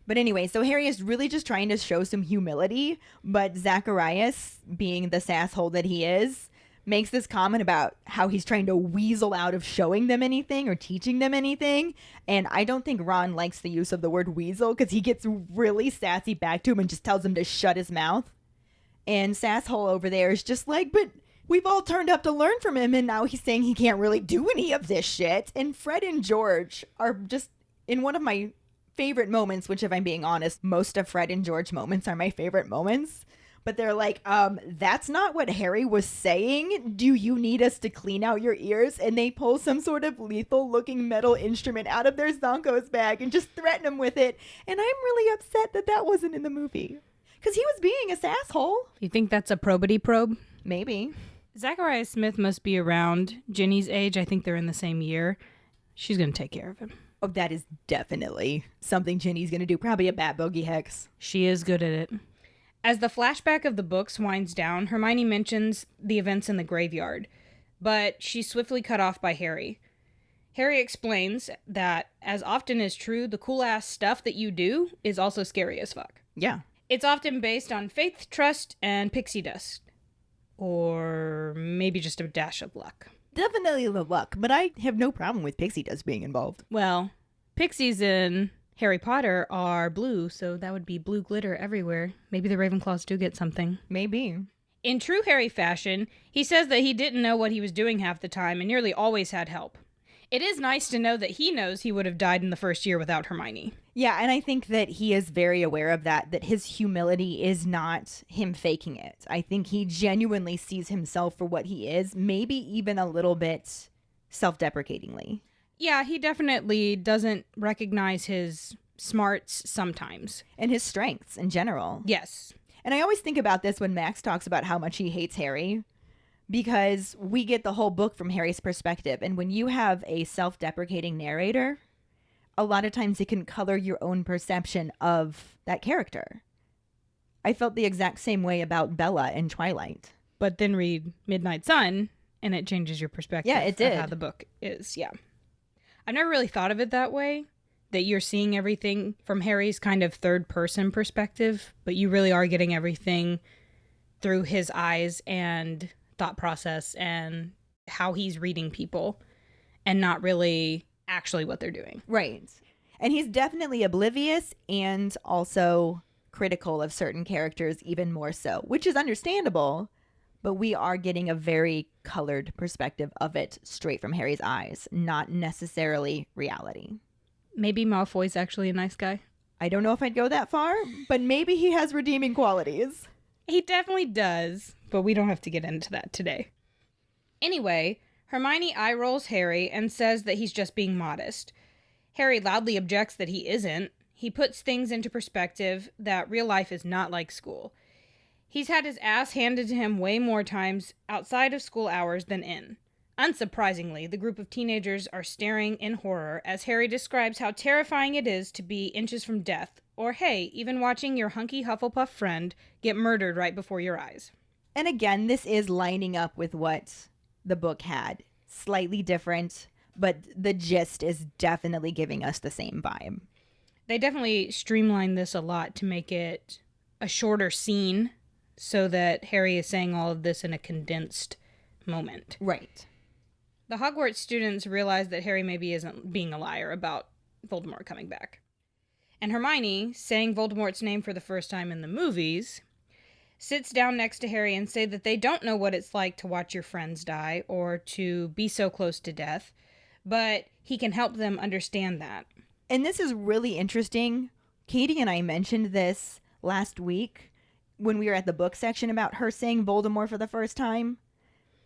But anyway, so Harry is really just trying to show some humility, but Zacharias, being the sasshole that he is, makes this comment about how he's trying to weasel out of showing them anything or teaching them anything. And I don't think Ron likes the use of the word weasel, because he gets really sassy back to him and just tells him to shut his mouth. And sasshole over there is just like, but we've all turned up to learn from him, and now he's saying he can't really do any of this shit. And Fred and George are just in one of my favorite moments, which if I'm being honest, most of Fred and George moments are my favorite moments. But they're like, that's not what Harry was saying. Do you need us to clean out your ears? And they pull some sort of lethal looking metal instrument out of their Zonko's bag and just threaten him with it. And I'm really upset that that wasn't in the movie, because he was being a sasshole. You think that's a probity probe? Maybe. Zacharias Smith must be around Ginny's age. I think they're in the same year. She's going to take care of him. Oh, that is definitely something Ginny's going to do. Probably a bat bogey hex. She is good at it. As the flashback of the books winds down, Hermione mentions the events in the graveyard, but she's swiftly cut off by Harry. Harry explains that, as often is true, the cool-ass stuff that you do is also scary as fuck. Yeah. It's often based on faith, trust, and pixie dust. Or maybe just a dash of luck. definitely the luck, but I have no problem with pixie dust being involved. Well, pixies in Harry Potter are blue, so that would be blue glitter everywhere. Maybe the Ravenclaws do get something. Maybe. In true Harry fashion, he says that he didn't know what he was doing half the time and nearly always had help. It is nice to know that he knows he would have died in the first year without Hermione. Yeah, and I think that he is very aware of that his humility is not him faking it. I think he genuinely sees himself for what he is, maybe even a little bit self-deprecatingly. Yeah, he definitely doesn't recognize his smarts sometimes. And his strengths in general. Yes. And I always think about this when Max talks about how much he hates Harry, because we get the whole book from Harry's perspective. And when you have a self-deprecating narrator, a lot of times it can color your own perception of that character. I felt the exact same way about Bella in Twilight. But then read Midnight Sun, and it changes your perspective. Yeah, it did. Of how the book is, yeah. I've never really thought of it that way, that you're seeing everything from Harry's kind of third-person perspective, but you really are getting everything through his eyes and thought process and how he's reading people, and not really actually what they're doing. Right. And he's definitely oblivious and also critical of certain characters even more so, which is understandable, but we are getting a very colored perspective of it straight from Harry's eyes, not necessarily reality. Maybe Malfoy's actually a nice guy. I don't know if I'd go that far, but maybe he has redeeming qualities. He definitely does, but we don't have to get into that today. Anyway, Hermione eye rolls Harry and says that he's just being modest. Harry loudly objects that he isn't. He puts things into perspective that real life is not like school. He's had his ass handed to him way more times outside of school hours than in. Unsurprisingly, the group of teenagers are staring in horror as Harry describes how terrifying it is to be inches from death, or hey, even watching your hunky Hufflepuff friend get murdered right before your eyes. And again, this is lining up with what the book had. Slightly different, but the gist is definitely giving us the same vibe. They definitely streamlined this a lot to make it a shorter scene so that Harry is saying all of this in a condensed moment. Right. The Hogwarts students realize that Harry maybe isn't being a liar about Voldemort coming back. And Hermione, saying Voldemort's name for the first time in the movies, sits down next to Harry and say that they don't know what it's like to watch your friends die or to be so close to death, but he can help them understand that. And this is really interesting. Keighty and I mentioned this last week when we were at the book section about her saying Voldemort for the first time,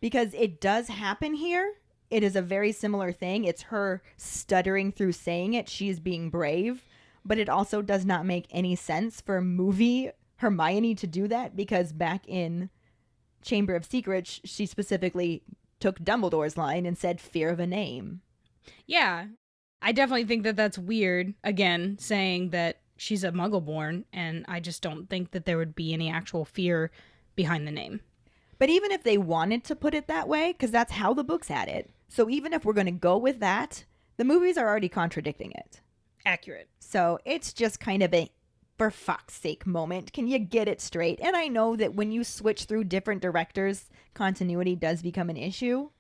because it does happen here. It is a very similar thing. It's her stuttering through saying it. She's being brave, but it also does not make any sense for movie Hermione to do that, because back in Chamber of Secrets, she specifically took Dumbledore's line and said fear of a name. Yeah, I definitely think that that's weird, again, saying that she's a Muggle-born, and I just don't think that there would be any actual fear behind the name. But even if they wanted to put it that way, because that's how the books had it, so even if we're going to go with that, the movies are already contradicting it. Accurate. So it's just kind of a for fuck's sake moment. Can you get it straight? And I know that when you switch through different directors, continuity does become an issue.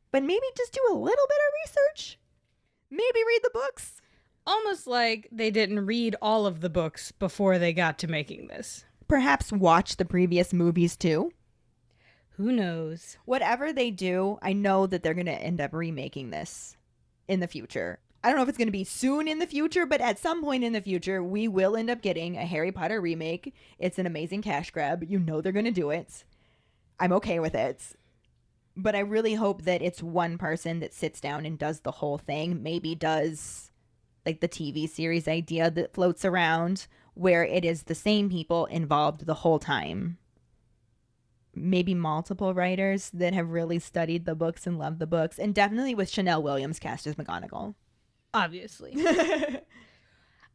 But maybe just do a little bit of research. Maybe read the books. Almost like they didn't read all of the books before they got to making this. Perhaps watch the previous movies too. Who knows? Whatever they do, I know that they're going to end up remaking this in the future. I don't know if it's going to be soon in the future, but at some point in the future, we will end up getting a Harry Potter remake. It's an amazing cash grab. You know they're going to do it. I'm okay with it. But I really hope that it's one person that sits down and does the whole thing. Maybe does like the TV series idea that floats around where it is the same people involved the whole time. Maybe multiple writers that have really studied the books and love the books. And definitely with Chanel Williams cast as McGonagall. Obviously.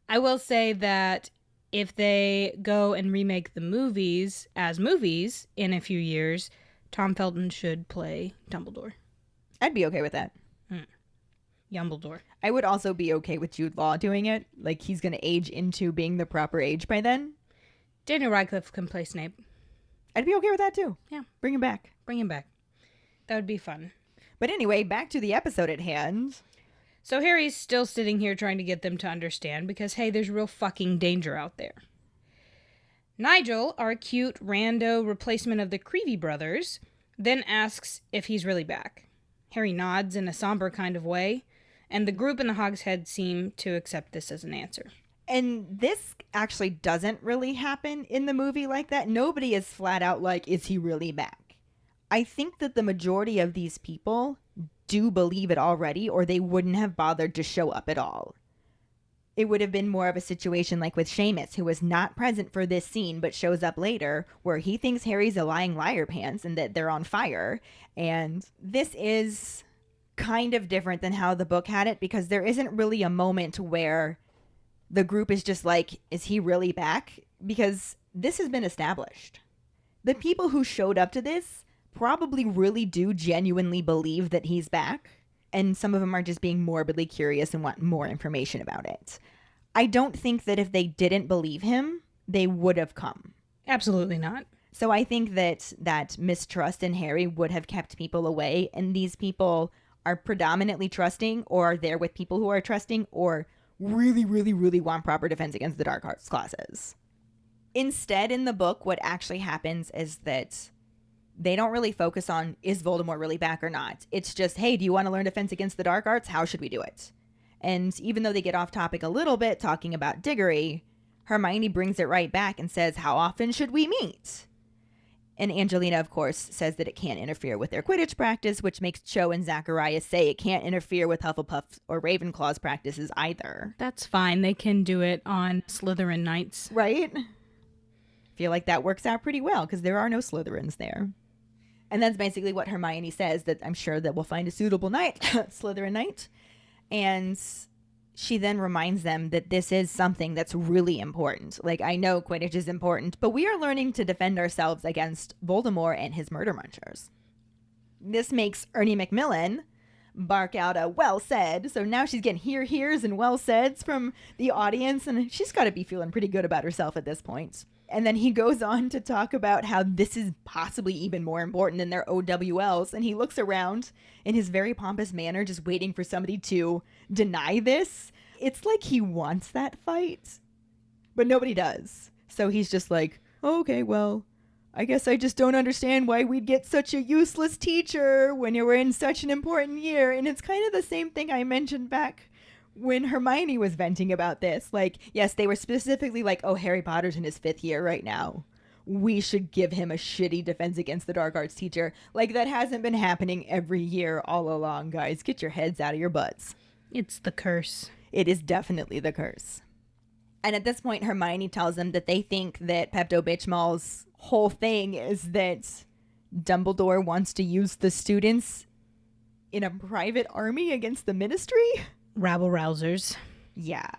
I will say that if they go and remake the movies as movies in a few years, Tom Felton should play Dumbledore. I'd be okay with that. Yumbledore. I would also be okay with Jude Law doing it. Like, he's going to age into being the proper age by then. Daniel Radcliffe can play Snape. I'd be okay with that too. Yeah. Bring him back. Bring him back. That would be fun. But anyway, back to the episode at hand. So Harry's still sitting here trying to get them to understand because, hey, there's real fucking danger out there. Nigel, our cute rando replacement of the Creevy brothers, then asks if he's really back. Harry nods in a somber kind of way, and the group in the Hogshead seem to accept this as an answer. And this actually doesn't really happen in the movie like that. Nobody is flat out like, is he really back? I think that the majority of these people do believe it already, or they wouldn't have bothered to show up at all. It would have been more of a situation like with Seamus, who was not present for this scene but shows up later, where he thinks Harry's a lying liar pants and that they're on fire. And this is kind of different than how the book had it, because there isn't really a moment where the group is just like, is he really back? Because this has been established. The people who showed up to this probably really do genuinely believe that he's back, and some of them are just being morbidly curious and want more information about it. I don't think that if they didn't believe him, they would have come. Absolutely not. So I think that mistrust in Harry would have kept people away, and these people are predominantly trusting, or are there with people who are trusting, or really, really, really want proper defense against the dark arts clauses. Instead, in the book, what actually happens is that they don't really focus on, is Voldemort really back or not? It's just, hey, do you want to learn defense against the dark arts? How should we do it? And even though they get off topic a little bit talking about Diggory, Hermione brings it right back and says, how often should we meet? And Angelina, of course, says that it can't interfere with their Quidditch practice, which makes Cho and Zacharias say it can't interfere with Hufflepuff or Ravenclaw's practices either. That's fine. They can do it on Slytherin nights. Right? Feel like that works out pretty well, because there are no Slytherins there. And that's basically what Hermione says, that I'm sure that we'll find a suitable night, Slytherin night. And she then reminds them that this is something that's really important. Like, I know Quidditch is important, but we are learning to defend ourselves against Voldemort and his murder munchers. This makes Ernie Macmillan bark out a well said. So now she's getting hears and well saids from the audience, and she's got to be feeling pretty good about herself at this point. And then he goes on to talk about how this is possibly even more important than their OWLs. And he looks around in his very pompous manner, just waiting for somebody to deny this. It's like he wants that fight, but nobody does. So he's just like, oh, okay, well, I guess I just don't understand why we'd get such a useless teacher when you were in such an important year. And it's kind of the same thing I mentioned back when Hermione was venting about this. Like, yes, they were specifically like, oh, Harry Potter's in his 5th year right now. We should give him a shitty defense against the dark arts teacher. Like, that hasn't been happening every year all along, guys. Get your heads out of your butts. It's the curse. It is definitely the curse. And at this point, Hermione tells them that they think that Pepto-Bismol's whole thing is that Dumbledore wants to use the students in a private army against the Ministry. Rabble-rousers. Yeah.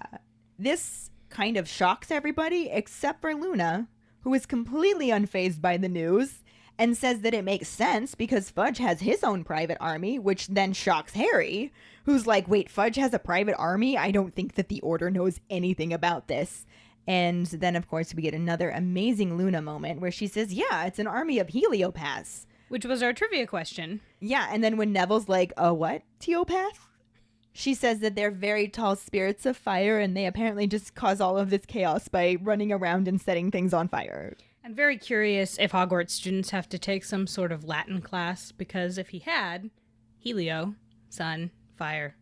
This kind of shocks everybody except for Luna, who is completely unfazed by the news and says that it makes sense because Fudge has his own private army, which then shocks Harry, who's like, wait, Fudge has a private army? I don't think that the Order knows anything about this. And then, of course, we get another amazing Luna moment where she says, yeah, it's an army of heliopaths. Which was our trivia question. Yeah, and then when Neville's like, what? Teopath? She says that they're very tall spirits of fire, and they apparently just cause all of this chaos by running around and setting things on fire. I'm very curious if Hogwarts students have to take some sort of Latin class, because if he had, Helio, sun, fire.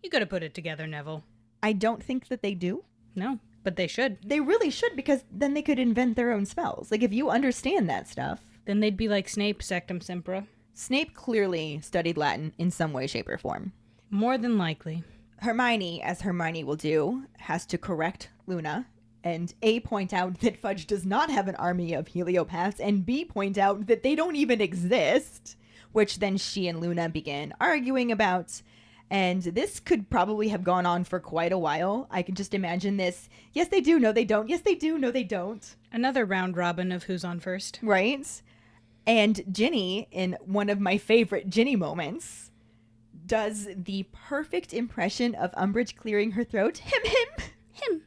You gotta put it together, Neville. I don't think that they do. No, but they should. They really should, because then they could invent their own spells. Like, if you understand that stuff. Then they'd be like Snape, Sectum Sempra. Snape clearly studied Latin in some way, shape, or form. More than likely. Hermione, as Hermione will do, has to correct Luna and A, point out that Fudge does not have an army of heliopaths, and B, point out that they don't even exist, which then she and Luna begin arguing about. And this could probably have gone on for quite a while. I can just imagine this. Yes, they do. No, they don't. Yes, they do. No, they don't. Another round robin of who's on first. Right? And Ginny, in one of my favorite Ginny moments, does the perfect impression of Umbridge clearing her throat. Him. Him.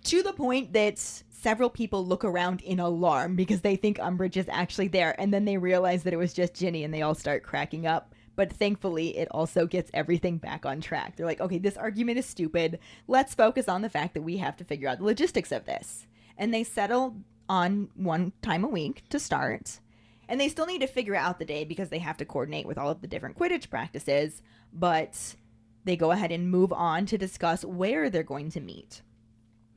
To the point that several people look around in alarm because they think Umbridge is actually there, and then they realize that it was just Ginny, and they all start cracking up. But thankfully, it also gets everything back on track. They're like, okay, this argument is stupid. Let's focus on the fact that we have to figure out the logistics of this. And they settle on one time a week to start. And they still need to figure out the day because they have to coordinate with all of the different Quidditch practices. But they go ahead and move on to discuss where they're going to meet.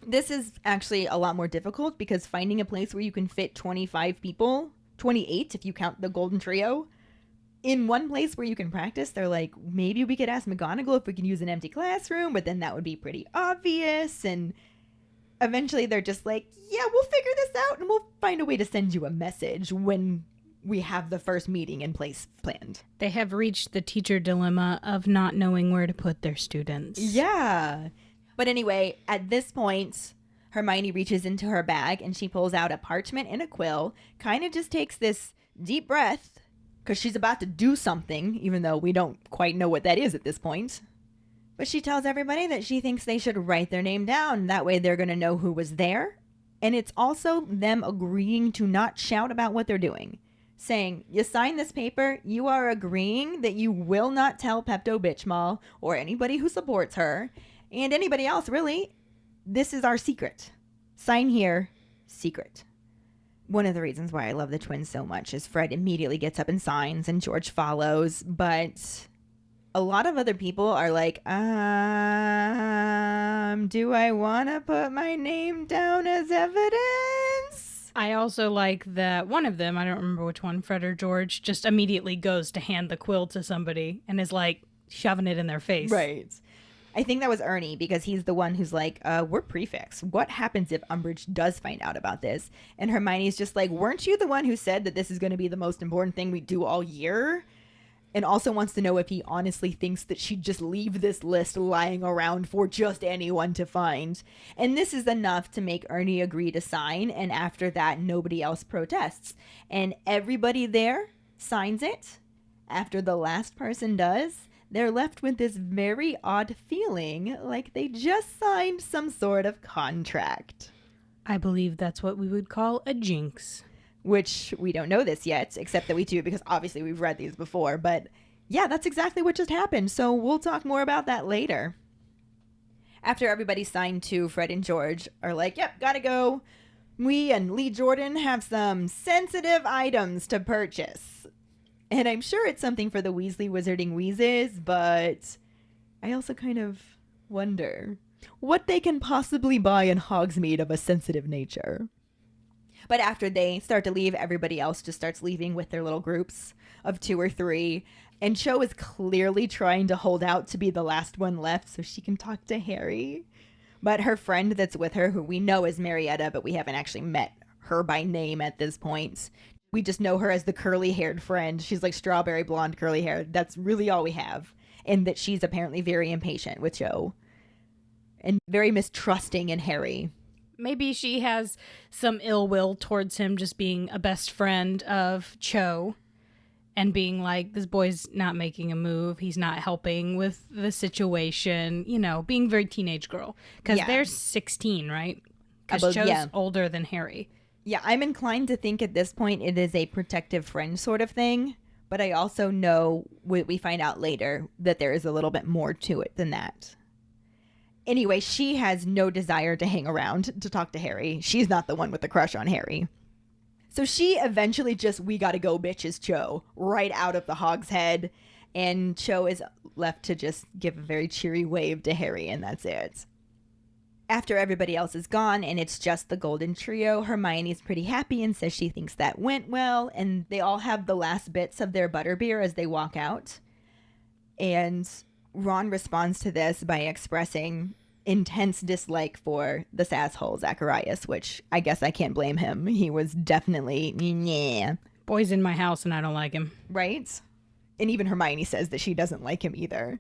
This is actually a lot more difficult because finding a place where you can fit 25 people, 28 if you count the Golden Trio, in one place where you can practice, they're like, maybe we could ask McGonagall if we can use an empty classroom, but then that would be pretty obvious. And eventually they're just like, yeah, we'll figure this out and we'll find a way to send you a message when we have the first meeting in place planned. They have reached the teacher dilemma of not knowing where to put their students. Yeah. But anyway, at this point, Hermione reaches into her bag and she pulls out a parchment and a quill, kind of just takes this deep breath because she's about to do something, even though we don't quite know what that is at this point. But she tells everybody that she thinks they should write their name down. That way they're going to know who was there. And it's also them agreeing to not shout about what they're doing. Saying, you sign this paper, you are agreeing that you will not tell Pepto-Bismol or anybody who supports her, and anybody else, really. This is our secret. Sign here, secret. One of the reasons why I love the twins so much is Fred immediately gets up and signs and George follows, but a lot of other people are like, do I want to put my name down as evidence? I also like that one of them, I don't remember which one, Fred or George, just immediately goes to hand the quill to somebody and is like shoving it in their face. Right. I think that was Ernie because he's the one who's like, we're prefects. What happens if Umbridge does find out about this? And Hermione's just like, weren't you the one who said that this is going to be the most important thing we do all year? And also wants to know if he honestly thinks that she'd just leave this list lying around for just anyone to find. And this is enough to make Ernie agree to sign. And after that, nobody else protests. And everybody there signs it. After the last person does, they're left with this very odd feeling like they just signed some sort of contract. I believe that's what we would call a jinx. Which we don't know this yet, except that we do because obviously we've read these before. But yeah, that's exactly what just happened. So we'll talk more about that later. After everybody signed to, Fred and George are like, yep, gotta go. We and Lee Jordan have some sensitive items to purchase. And I'm sure it's something for the Weasley Wizarding Wheezes, but I also kind of wonder what they can possibly buy in Hogsmeade of a sensitive nature. But after they start to leave, everybody else just starts leaving with their little groups of 2 or 3. And Cho is clearly trying to hold out to be the last one left so she can talk to Harry. But her friend that's with her, who we know is Marietta, but we haven't actually met her by name at this point. We just know her as the curly-haired friend. She's like strawberry blonde curly hair. That's really all we have. And that she's apparently very impatient with Cho. And very mistrusting in Harry. Maybe she has some ill will towards him just being a best friend of Cho. And being like, this boy's not making a move. He's not helping with the situation. You know, being very teenage girl. Because they're 16, right? Because Cho's older than Harry. Yeah, I'm inclined to think at this point it is a protective friend sort of thing. But I also know, we find out later, that there is a little bit more to it than that. Anyway, she has no desire to hang around to talk to Harry. She's not the one with the crush on Harry. So she eventually just, we gotta go bitches Cho, right out of the Hog's Head. And Cho is left to just give a very cheery wave to Harry, and that's it. After everybody else is gone and it's just the Golden Trio, Hermione's pretty happy and says she thinks that went well. And they all have the last bits of their butterbeer as they walk out. And Ron responds to this by expressing intense dislike for the sasshole Zacharias, which I guess I can't blame him. He was definitely, yeah. Boy's in my house and I don't like him. Right? And even Hermione says that she doesn't like him either.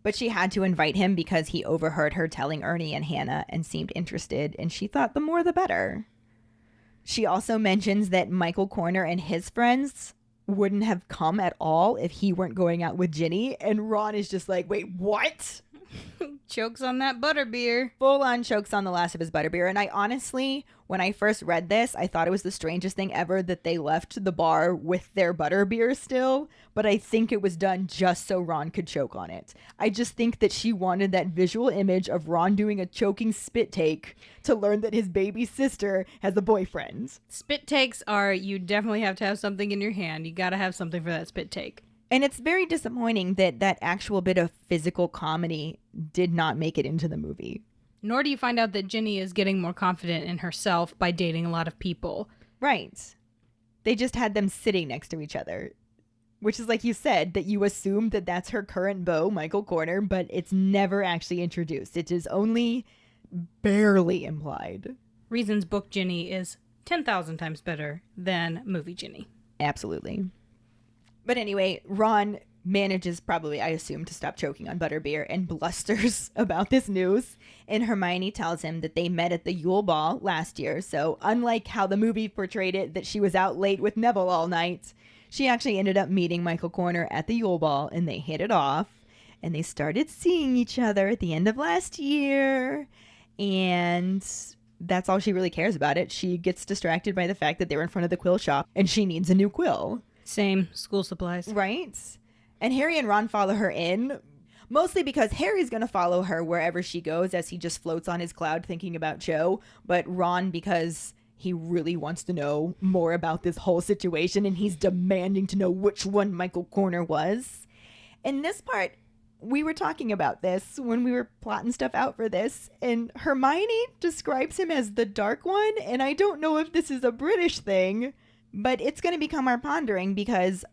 But she had to invite him because he overheard her telling Ernie and Hannah and seemed interested, and she thought the more the better. She also mentions that Michael Corner and his friends wouldn't have come at all if he weren't going out with Ginny, and Ron is just like, wait, what? Chokes on that butterbeer. Full on chokes on the last of his butterbeer. And I honestly, when I first read this, I thought it was the strangest thing ever that they left the bar with their butterbeer still. But I think it was done just so Ron could choke on it. I just think that she wanted that visual image of Ron doing a choking spit take to learn that his baby sister has a boyfriend. Spit takes are, you definitely have to have something in your hand. You gotta have something for that spit take. And it's very disappointing that that actual bit of physical comedy did not make it into the movie. Nor do you find out that Ginny is getting more confident in herself by dating a lot of people. Right. They just had them sitting next to each other, which is like you said, that you assume that that's her current beau, Michael Corner, but it's never actually introduced. It is only barely implied. Reasons book Ginny is 10,000 times better than movie Ginny. Absolutely. But anyway, Ron manages probably, I assume, to stop choking on butterbeer and blusters about this news. And Hermione tells him that they met at the Yule Ball last year. So unlike how the movie portrayed it, that she was out late with Neville all night, she actually ended up meeting Michael Corner at the Yule Ball and they hit it off. And they started seeing each other at the end of last year. And that's all she really cares about it. She gets distracted by the fact that they're in front of the quill shop and she needs a new quill. Same, school supplies. Right? And Harry and Ron follow her in, mostly because Harry's going to follow her wherever she goes as he just floats on his cloud thinking about Cho. But Ron, because he really wants to know more about this whole situation and he's demanding to know which one Michael Corner was. In this part, we were talking about this when we were plotting stuff out for this, and Hermione describes him as the dark one, and I don't know if this is a British thing, but it's going to become our pondering because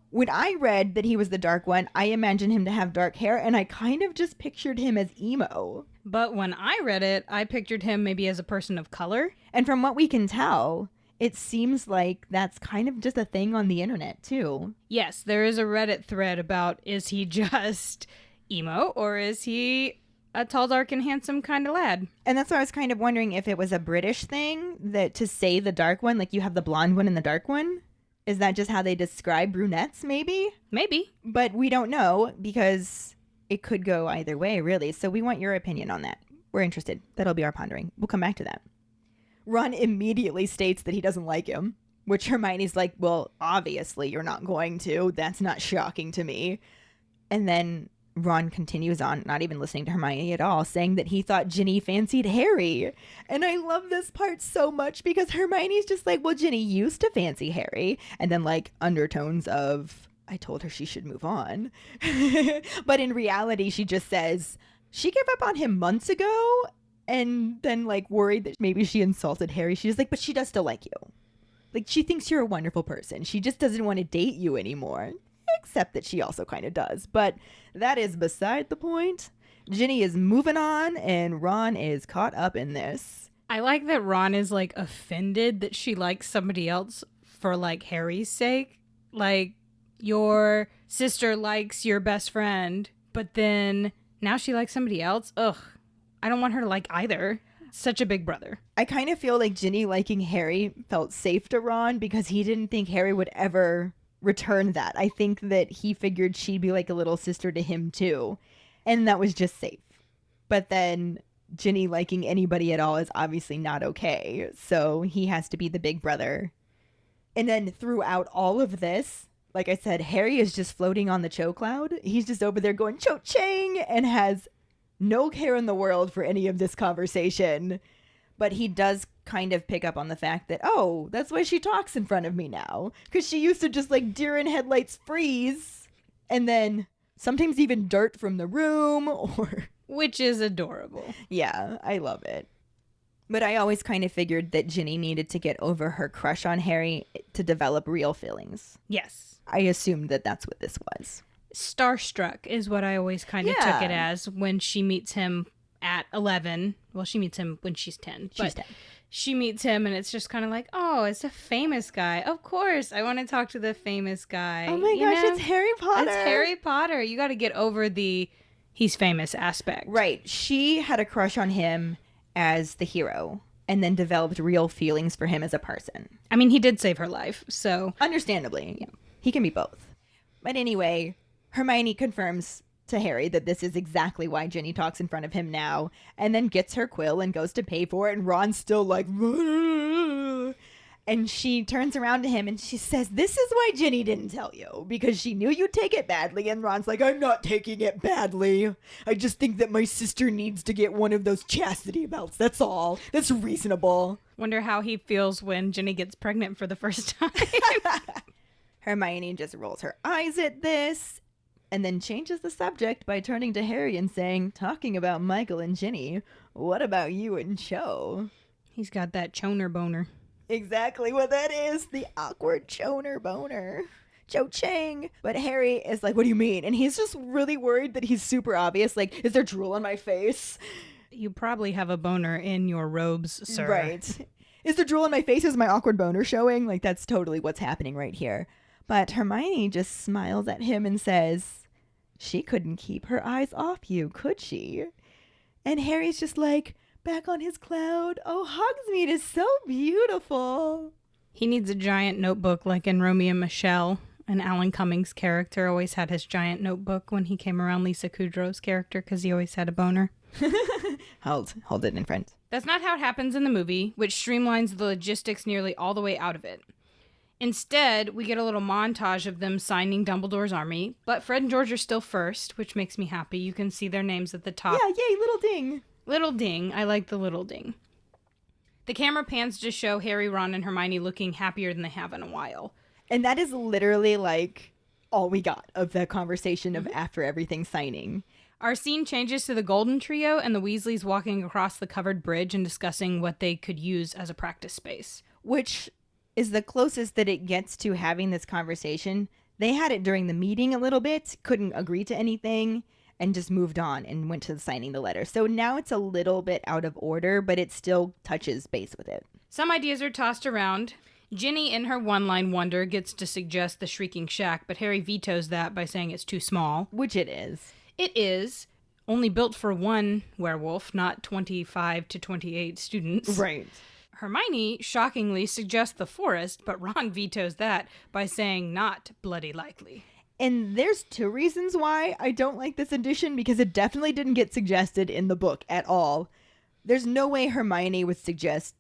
when I read that he was the dark one, I imagined him to have dark hair, and I kind of just pictured him as emo. But when I read it, I pictured him maybe as a person of color. And from what we can tell, it seems like that's kind of just a thing on the internet, too. Yes, there is a Reddit thread about, is he just emo or is he a tall, dark, and handsome kind of lad? And that's why I was kind of wondering if it was a British thing, that to say the dark one, like you have the blonde one and the dark one. Is that just how they describe brunettes, maybe? Maybe. But we don't know because it could go either way, really. So we want your opinion on that. We're interested. That'll be our pondering. We'll come back to that. Ron immediately states that he doesn't like him, which Hermione's like, well, obviously you're not going to. That's not shocking to me. And then Ron continues on, not even listening to Hermione at all, saying that he thought Ginny fancied Harry. And I love this part so much because Hermione's just like, well, Ginny used to fancy Harry. And then like undertones of, I told her she should move on. But in reality, she just says, she gave up on him months ago. And then like worried that maybe she insulted Harry. She's like, but she does still like you. Like she thinks you're a wonderful person. She just doesn't want to date you anymore. Except that she also kind of does. But that is beside the point. Ginny is moving on and Ron is caught up in this. I like that Ron is like offended that she likes somebody else for like Harry's sake. Like your sister likes your best friend, but then now she likes somebody else. Ugh, I don't want her to like either. Such a big brother. I kind of feel like Ginny liking Harry felt safe to Ron because he didn't think Harry would ever return that. I think that he figured she'd be like a little sister to him too. And that was just safe. But then Ginny liking anybody at all is obviously not okay. So he has to be the big brother. And then throughout all of this, like I said, Harry is just floating on the Cho cloud. He's just over there going Cho-chang and has no care in the world for any of this conversation. But he does kind of pick up on the fact that, oh, that's why she talks in front of me now. Because she used to just like deer in headlights freeze. And then sometimes even dirt from the room or... Which is adorable. Yeah, I love it. But I always kind of figured that Ginny needed to get over her crush on Harry to develop real feelings. Yes. I assumed that that's what this was. Starstruck is what I always kind of took it as when she meets him at 11. Well, she meets him when she's 10. She's 10. She meets him and it's just kind of like, oh, it's a famous guy. Of course, I want to talk to the famous guy. Oh my gosh, it's Harry Potter. It's Harry Potter. You got to get over the he's famous aspect. Right. She had a crush on him as the hero and then developed real feelings for him as a person. I mean, he did save her life, so... Understandably. Yeah. He can be both. But anyway, Hermione confirms to Harry that this is exactly why Ginny talks in front of him now, and then gets her quill and goes to pay for it, and Ron's still like, and she turns around to him and she says, "This is why Ginny didn't tell you, because she knew you'd take it badly." And Ron's like, "I'm not taking it badly. I just think that my sister needs to get one of those chastity belts. That's all. That's reasonable." Wonder how he feels when Ginny gets pregnant for the first time. Hermione just rolls her eyes at this and then changes the subject by turning to Harry and saying, "Talking about Michael and Ginny, what about you and Cho?" He's got that Choner Boner. Exactly what that is. The awkward Choner Boner. Cho Chang. But Harry is like, "What do you mean?" And he's just really worried that he's super obvious. Like, is there drool on my face? You probably have a boner in your robes, sir. Right. Is there drool on my face? Is my awkward boner showing? Like, that's totally what's happening right here. But Hermione just smiles at him and says, "She couldn't keep her eyes off you, could she?" And Harry's just like, back on his cloud. Oh, Hogsmeade is so beautiful. He needs a giant notebook like in Romeo and Michelle. And Alan Cummings' character always had his giant notebook when he came around Lisa Kudrow's character because he always had a boner. Hold it in front. That's not how it happens in the movie, which streamlines the logistics nearly all the way out of it. Instead, we get a little montage of them signing Dumbledore's army, but Fred and George are still first, which makes me happy. You can see their names at the top. Yeah, yay, little ding. Little ding. I like the little ding. The camera pans to show Harry, Ron, and Hermione looking happier than they have in a while. And that is literally like all we got of the conversation of after everything signing. Our scene changes to the Golden Trio and the Weasleys walking across the covered bridge and discussing what they could use as a practice space. Which is the closest that it gets to having this conversation. They had it during the meeting a little bit, couldn't agree to anything, and just moved on and went to signing the letter. So now it's a little bit out of order, but it still touches base with it. Some ideas are tossed around. Ginny, in her one-line wonder, gets to suggest the Shrieking Shack, but Harry vetoes that by saying it's too small. Which it is. It is. Only built for one werewolf, not 25 to 28 students. Right. Hermione shockingly suggests the forest, but Ron vetoes that by saying not bloody likely. And there's two reasons why I don't like this edition, because it definitely didn't get suggested in the book at all. There's no way Hermione would suggest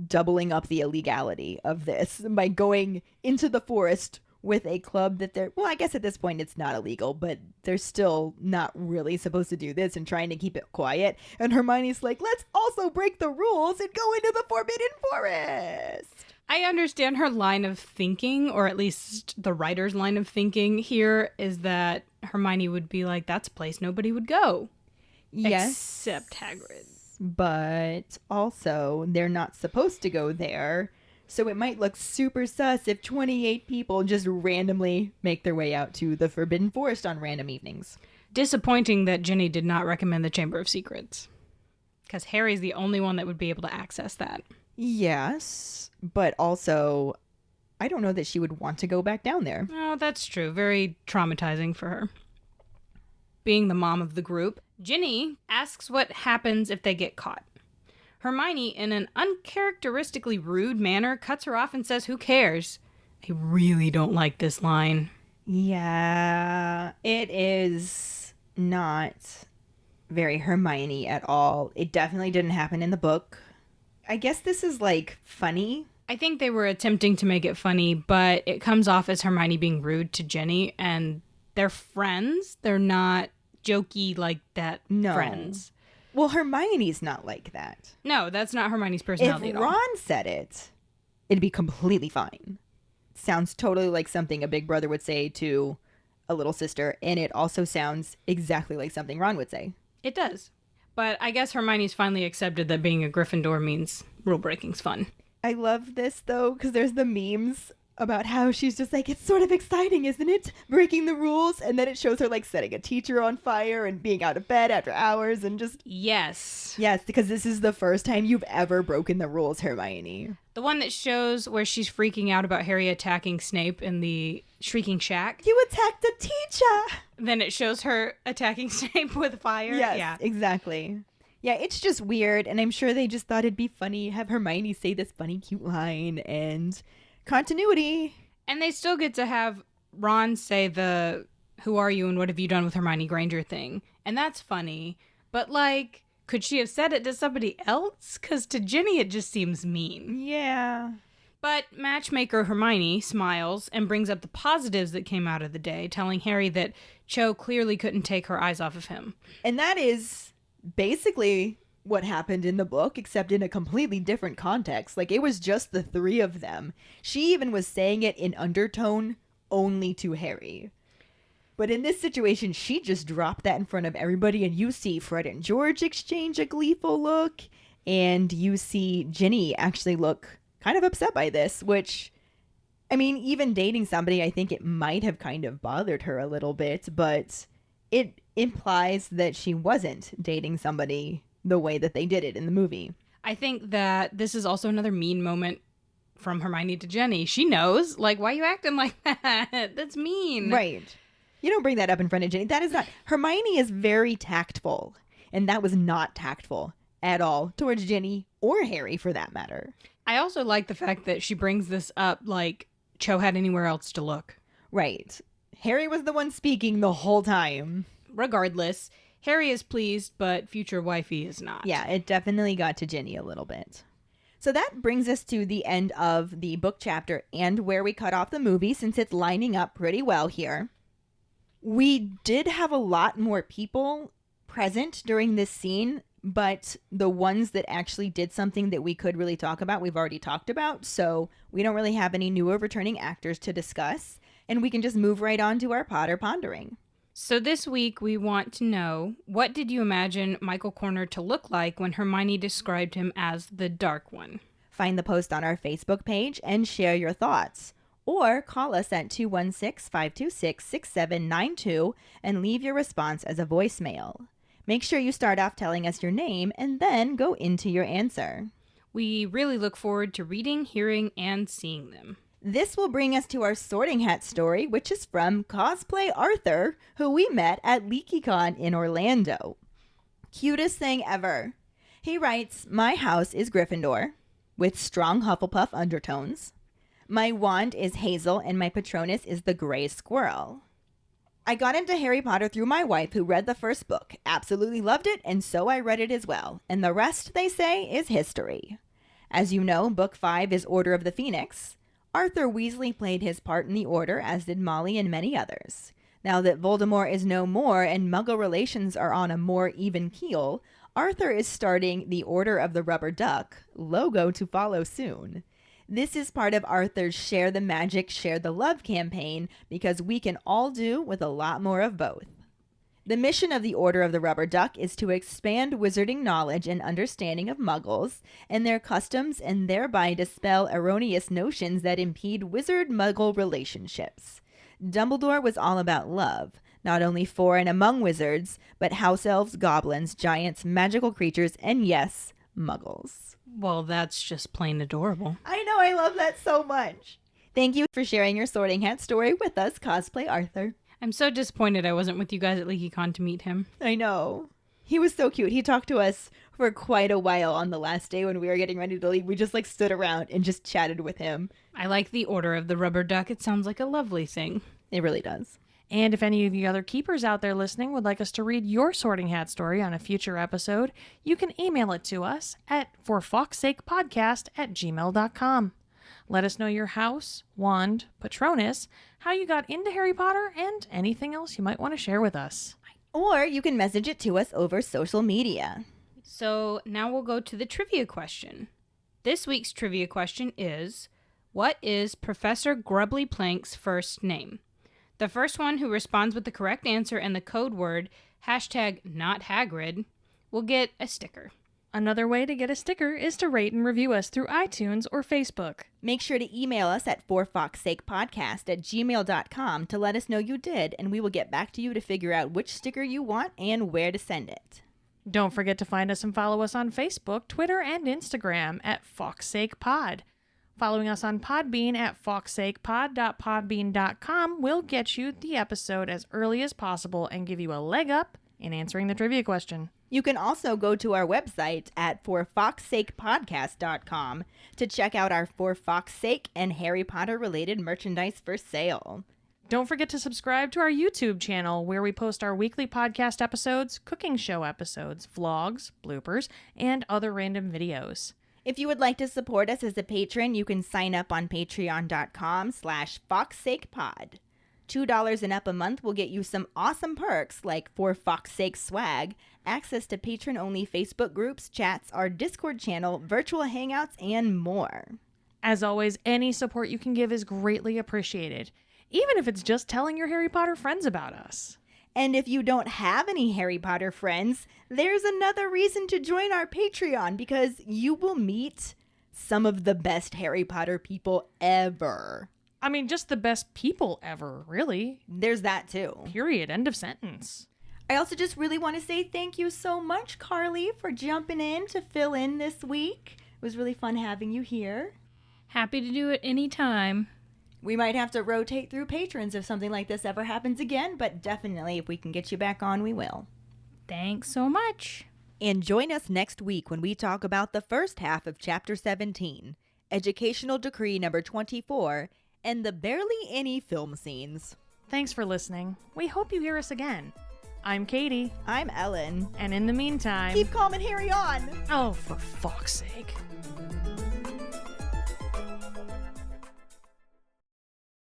doubling up the illegality of this by going into the forest with a club that they're, well, I guess at this point it's not illegal, but they're still not really supposed to do this and trying to keep it quiet. And Hermione's like, let's also break the rules and go into the Forbidden Forest. I understand her line of thinking, or at least the writer's line of thinking here, is that Hermione would be like, that's a place nobody would go. Yes. Except Hagrid. But also, they're not supposed to go there. So it might look super sus if 28 people just randomly make their way out to the Forbidden Forest on random evenings. Disappointing that Ginny did not recommend the Chamber of Secrets. Because Harry's the only one that would be able to access that. Yes, but also, I don't know that she would want to go back down there. Oh, that's true. Very traumatizing for her. Being the mom of the group, Ginny asks what happens if they get caught. Hermione, in an uncharacteristically rude manner, cuts her off and says, "Who cares?" I really don't like this line. Yeah, it is not very Hermione at all. It definitely didn't happen in the book. I guess this is like funny. I think they were attempting to make it funny, but it comes off as Hermione being rude to Ginny, and they're friends. They're not jokey like that friends. Well, Hermione's not like that. No, that's not Hermione's personality If at all. Ron said it, it'd be completely fine. Sounds totally like something a big brother would say to a little sister, and it also sounds exactly like something Ron would say. It does. But I guess Hermione's finally accepted that being a Gryffindor means rule breaking's fun. I love this, though, because there's the memes about how she's just like, it's sort of exciting, isn't it? Breaking the rules. And then it shows her like setting a teacher on fire and being out of bed after hours and just... Yes. Yes, because this is the first time you've ever broken the rules, Hermione. The one that shows where she's freaking out about Harry attacking Snape in the Shrieking Shack. You attacked a teacher! Then it shows her attacking Snape with fire. Yes, Yeah, exactly. Yeah, it's just weird, and I'm sure they just thought it'd be funny, have Hermione say this funny, cute line, and continuity. And they still get to have Ron say the who are you and what have you done with Hermione Granger thing. And that's funny. But, like, could she have said it to somebody else? Because to Ginny, it just seems mean. Yeah. But matchmaker Hermione smiles and brings up the positives that came out of the day, telling Harry that Cho clearly couldn't take her eyes off of him. And that is basically what happened in the book, except in a completely different context. Like, it was just the three of them. She even was saying it in undertone only to Harry. But in this situation, she just dropped that in front of everybody, and you see Fred and George exchange a gleeful look, and you see Ginny actually look kind of upset by this, which, I mean, even dating somebody, I think it might have kind of bothered her a little bit, but it implies that she wasn't dating somebody the way that they did it in the movie. I think that this is also another mean moment from Hermione to Jenny. She knows, like, why are you acting like that? That's mean. Right. You don't bring that up in front of Ginny. That is not... Hermione is very tactful, and that was not tactful at all towards Ginny or Harry, for that matter. I also like the fact that she brings this up like Cho had anywhere else to look. Right. Harry was the one speaking the whole time. Regardless, Harry is pleased, but future wifey is not. Yeah, it definitely got to Ginny a little bit. So that brings us to the end of the book chapter and where we cut off the movie, since it's lining up pretty well here. We did have a lot more people present during this scene, but the ones that actually did something that we could really talk about, we've already talked about, so we don't really have any newer returning actors to discuss, and we can just move right on to our Potter Pondering. So this week we want to know, what did you imagine Michael Corner to look like when Hermione described him as the Dark One? Find the post on our Facebook page and share your thoughts. Or call us at 216-526-6792 and leave your response as a voicemail. Make sure you start off telling us your name and then go into your answer. We really look forward to reading, hearing, and seeing them. This will bring us to our Sorting Hat story, which is from Cosplay Arthur, who we met at LeakyCon in Orlando. Cutest thing ever. He writes, "My house is Gryffindor, with strong Hufflepuff undertones. My wand is hazel, and my Patronus is the gray squirrel. I got into Harry Potter through my wife, who read the first book, absolutely loved it, and so I read it as well. And the rest, they say, is history. As you know, Book 5 is Order of the Phoenix. Arthur Weasley played his part in the Order, as did Molly and many others. Now that Voldemort is no more and Muggle relations are on a more even keel, Arthur is starting the Order of the Rubber Duck, logo to follow soon. This is part of Arthur's Share the Magic, Share the Love campaign, because we can all do with a lot more of both. The mission of the Order of the Rubber Duck is to expand wizarding knowledge and understanding of Muggles and their customs, and thereby dispel erroneous notions that impede wizard-Muggle relationships. Dumbledore was all about love, not only for and among wizards, but house elves, goblins, giants, magical creatures, and yes, Muggles." Well, that's just plain adorable. I know, I love that so much. Thank you for sharing your Sorting Hat story with us, Cosplay Arthur. I'm so disappointed I wasn't with you guys at LeakyCon to meet him. I know. He was so cute. He talked to us for quite a while on the last day when we were getting ready to leave. We just stood around and just chatted with him. I like the Order of the Rubber Duck. It sounds like a lovely thing. It really does. And if any of you other keepers out there listening would like us to read your Sorting Hat story on a future episode, you can email it to us at forfawkesakepodcast@gmail.com. Let us know your house, wand, Patronus, how you got into Harry Potter, and anything else you might want to share with us. Or you can message it to us over social media. So now we'll go to the trivia question. This week's trivia question is, what is Professor Grubbly Plank's first name? The first one who responds with the correct answer and the code word, #NotHagrid, will get a sticker. Another way to get a sticker is to rate and review us through iTunes or Facebook. Make sure to email us at forfawkesakepodcast@gmail.com to let us know you did, and we will get back to you to figure out which sticker you want and where to send it. Don't forget to find us and follow us on Facebook, Twitter, and Instagram at FawkesSakePod. Following us on Podbean at fawkesakepod.podbean.com will get you the episode as early as possible and give you a leg up in answering the trivia question. You can also go to our website at forfawkesakepodcast.com to check out our For Fawkes Sake and Harry Potter related merchandise for sale. Don't forget to subscribe to our YouTube channel where we post our weekly podcast episodes, cooking show episodes, vlogs, bloopers, and other random videos. If you would like to support us as a patron, you can sign up on patreon.com/FawkesSakePod. $2 and up a month will get you some awesome perks like For Fawkes Sake swag, access to patron-only Facebook groups, chats, our Discord channel, virtual hangouts, and more. As always, any support you can give is greatly appreciated, even if it's just telling your Harry Potter friends about us. And if you don't have any Harry Potter friends, there's another reason to join our Patreon, because you will meet some of the best Harry Potter people ever. I mean, just the best people ever, really. There's that too. Period. End of sentence. I also just really want to say thank you so much, Karlee, for jumping in to fill in this week. It was really fun having you here. Happy to do it anytime. We might have to rotate through patrons if something like this ever happens again, but definitely if we can get you back on, we will. Thanks so much. And join us next week when we talk about the first half of Chapter 17, Educational Decree number 24, and the barely any film scenes. Thanks for listening. We hope you hear us again. I'm Keighty. I'm Ellen. And in the meantime... keep calm and Harry on! Oh, for fuck's sake.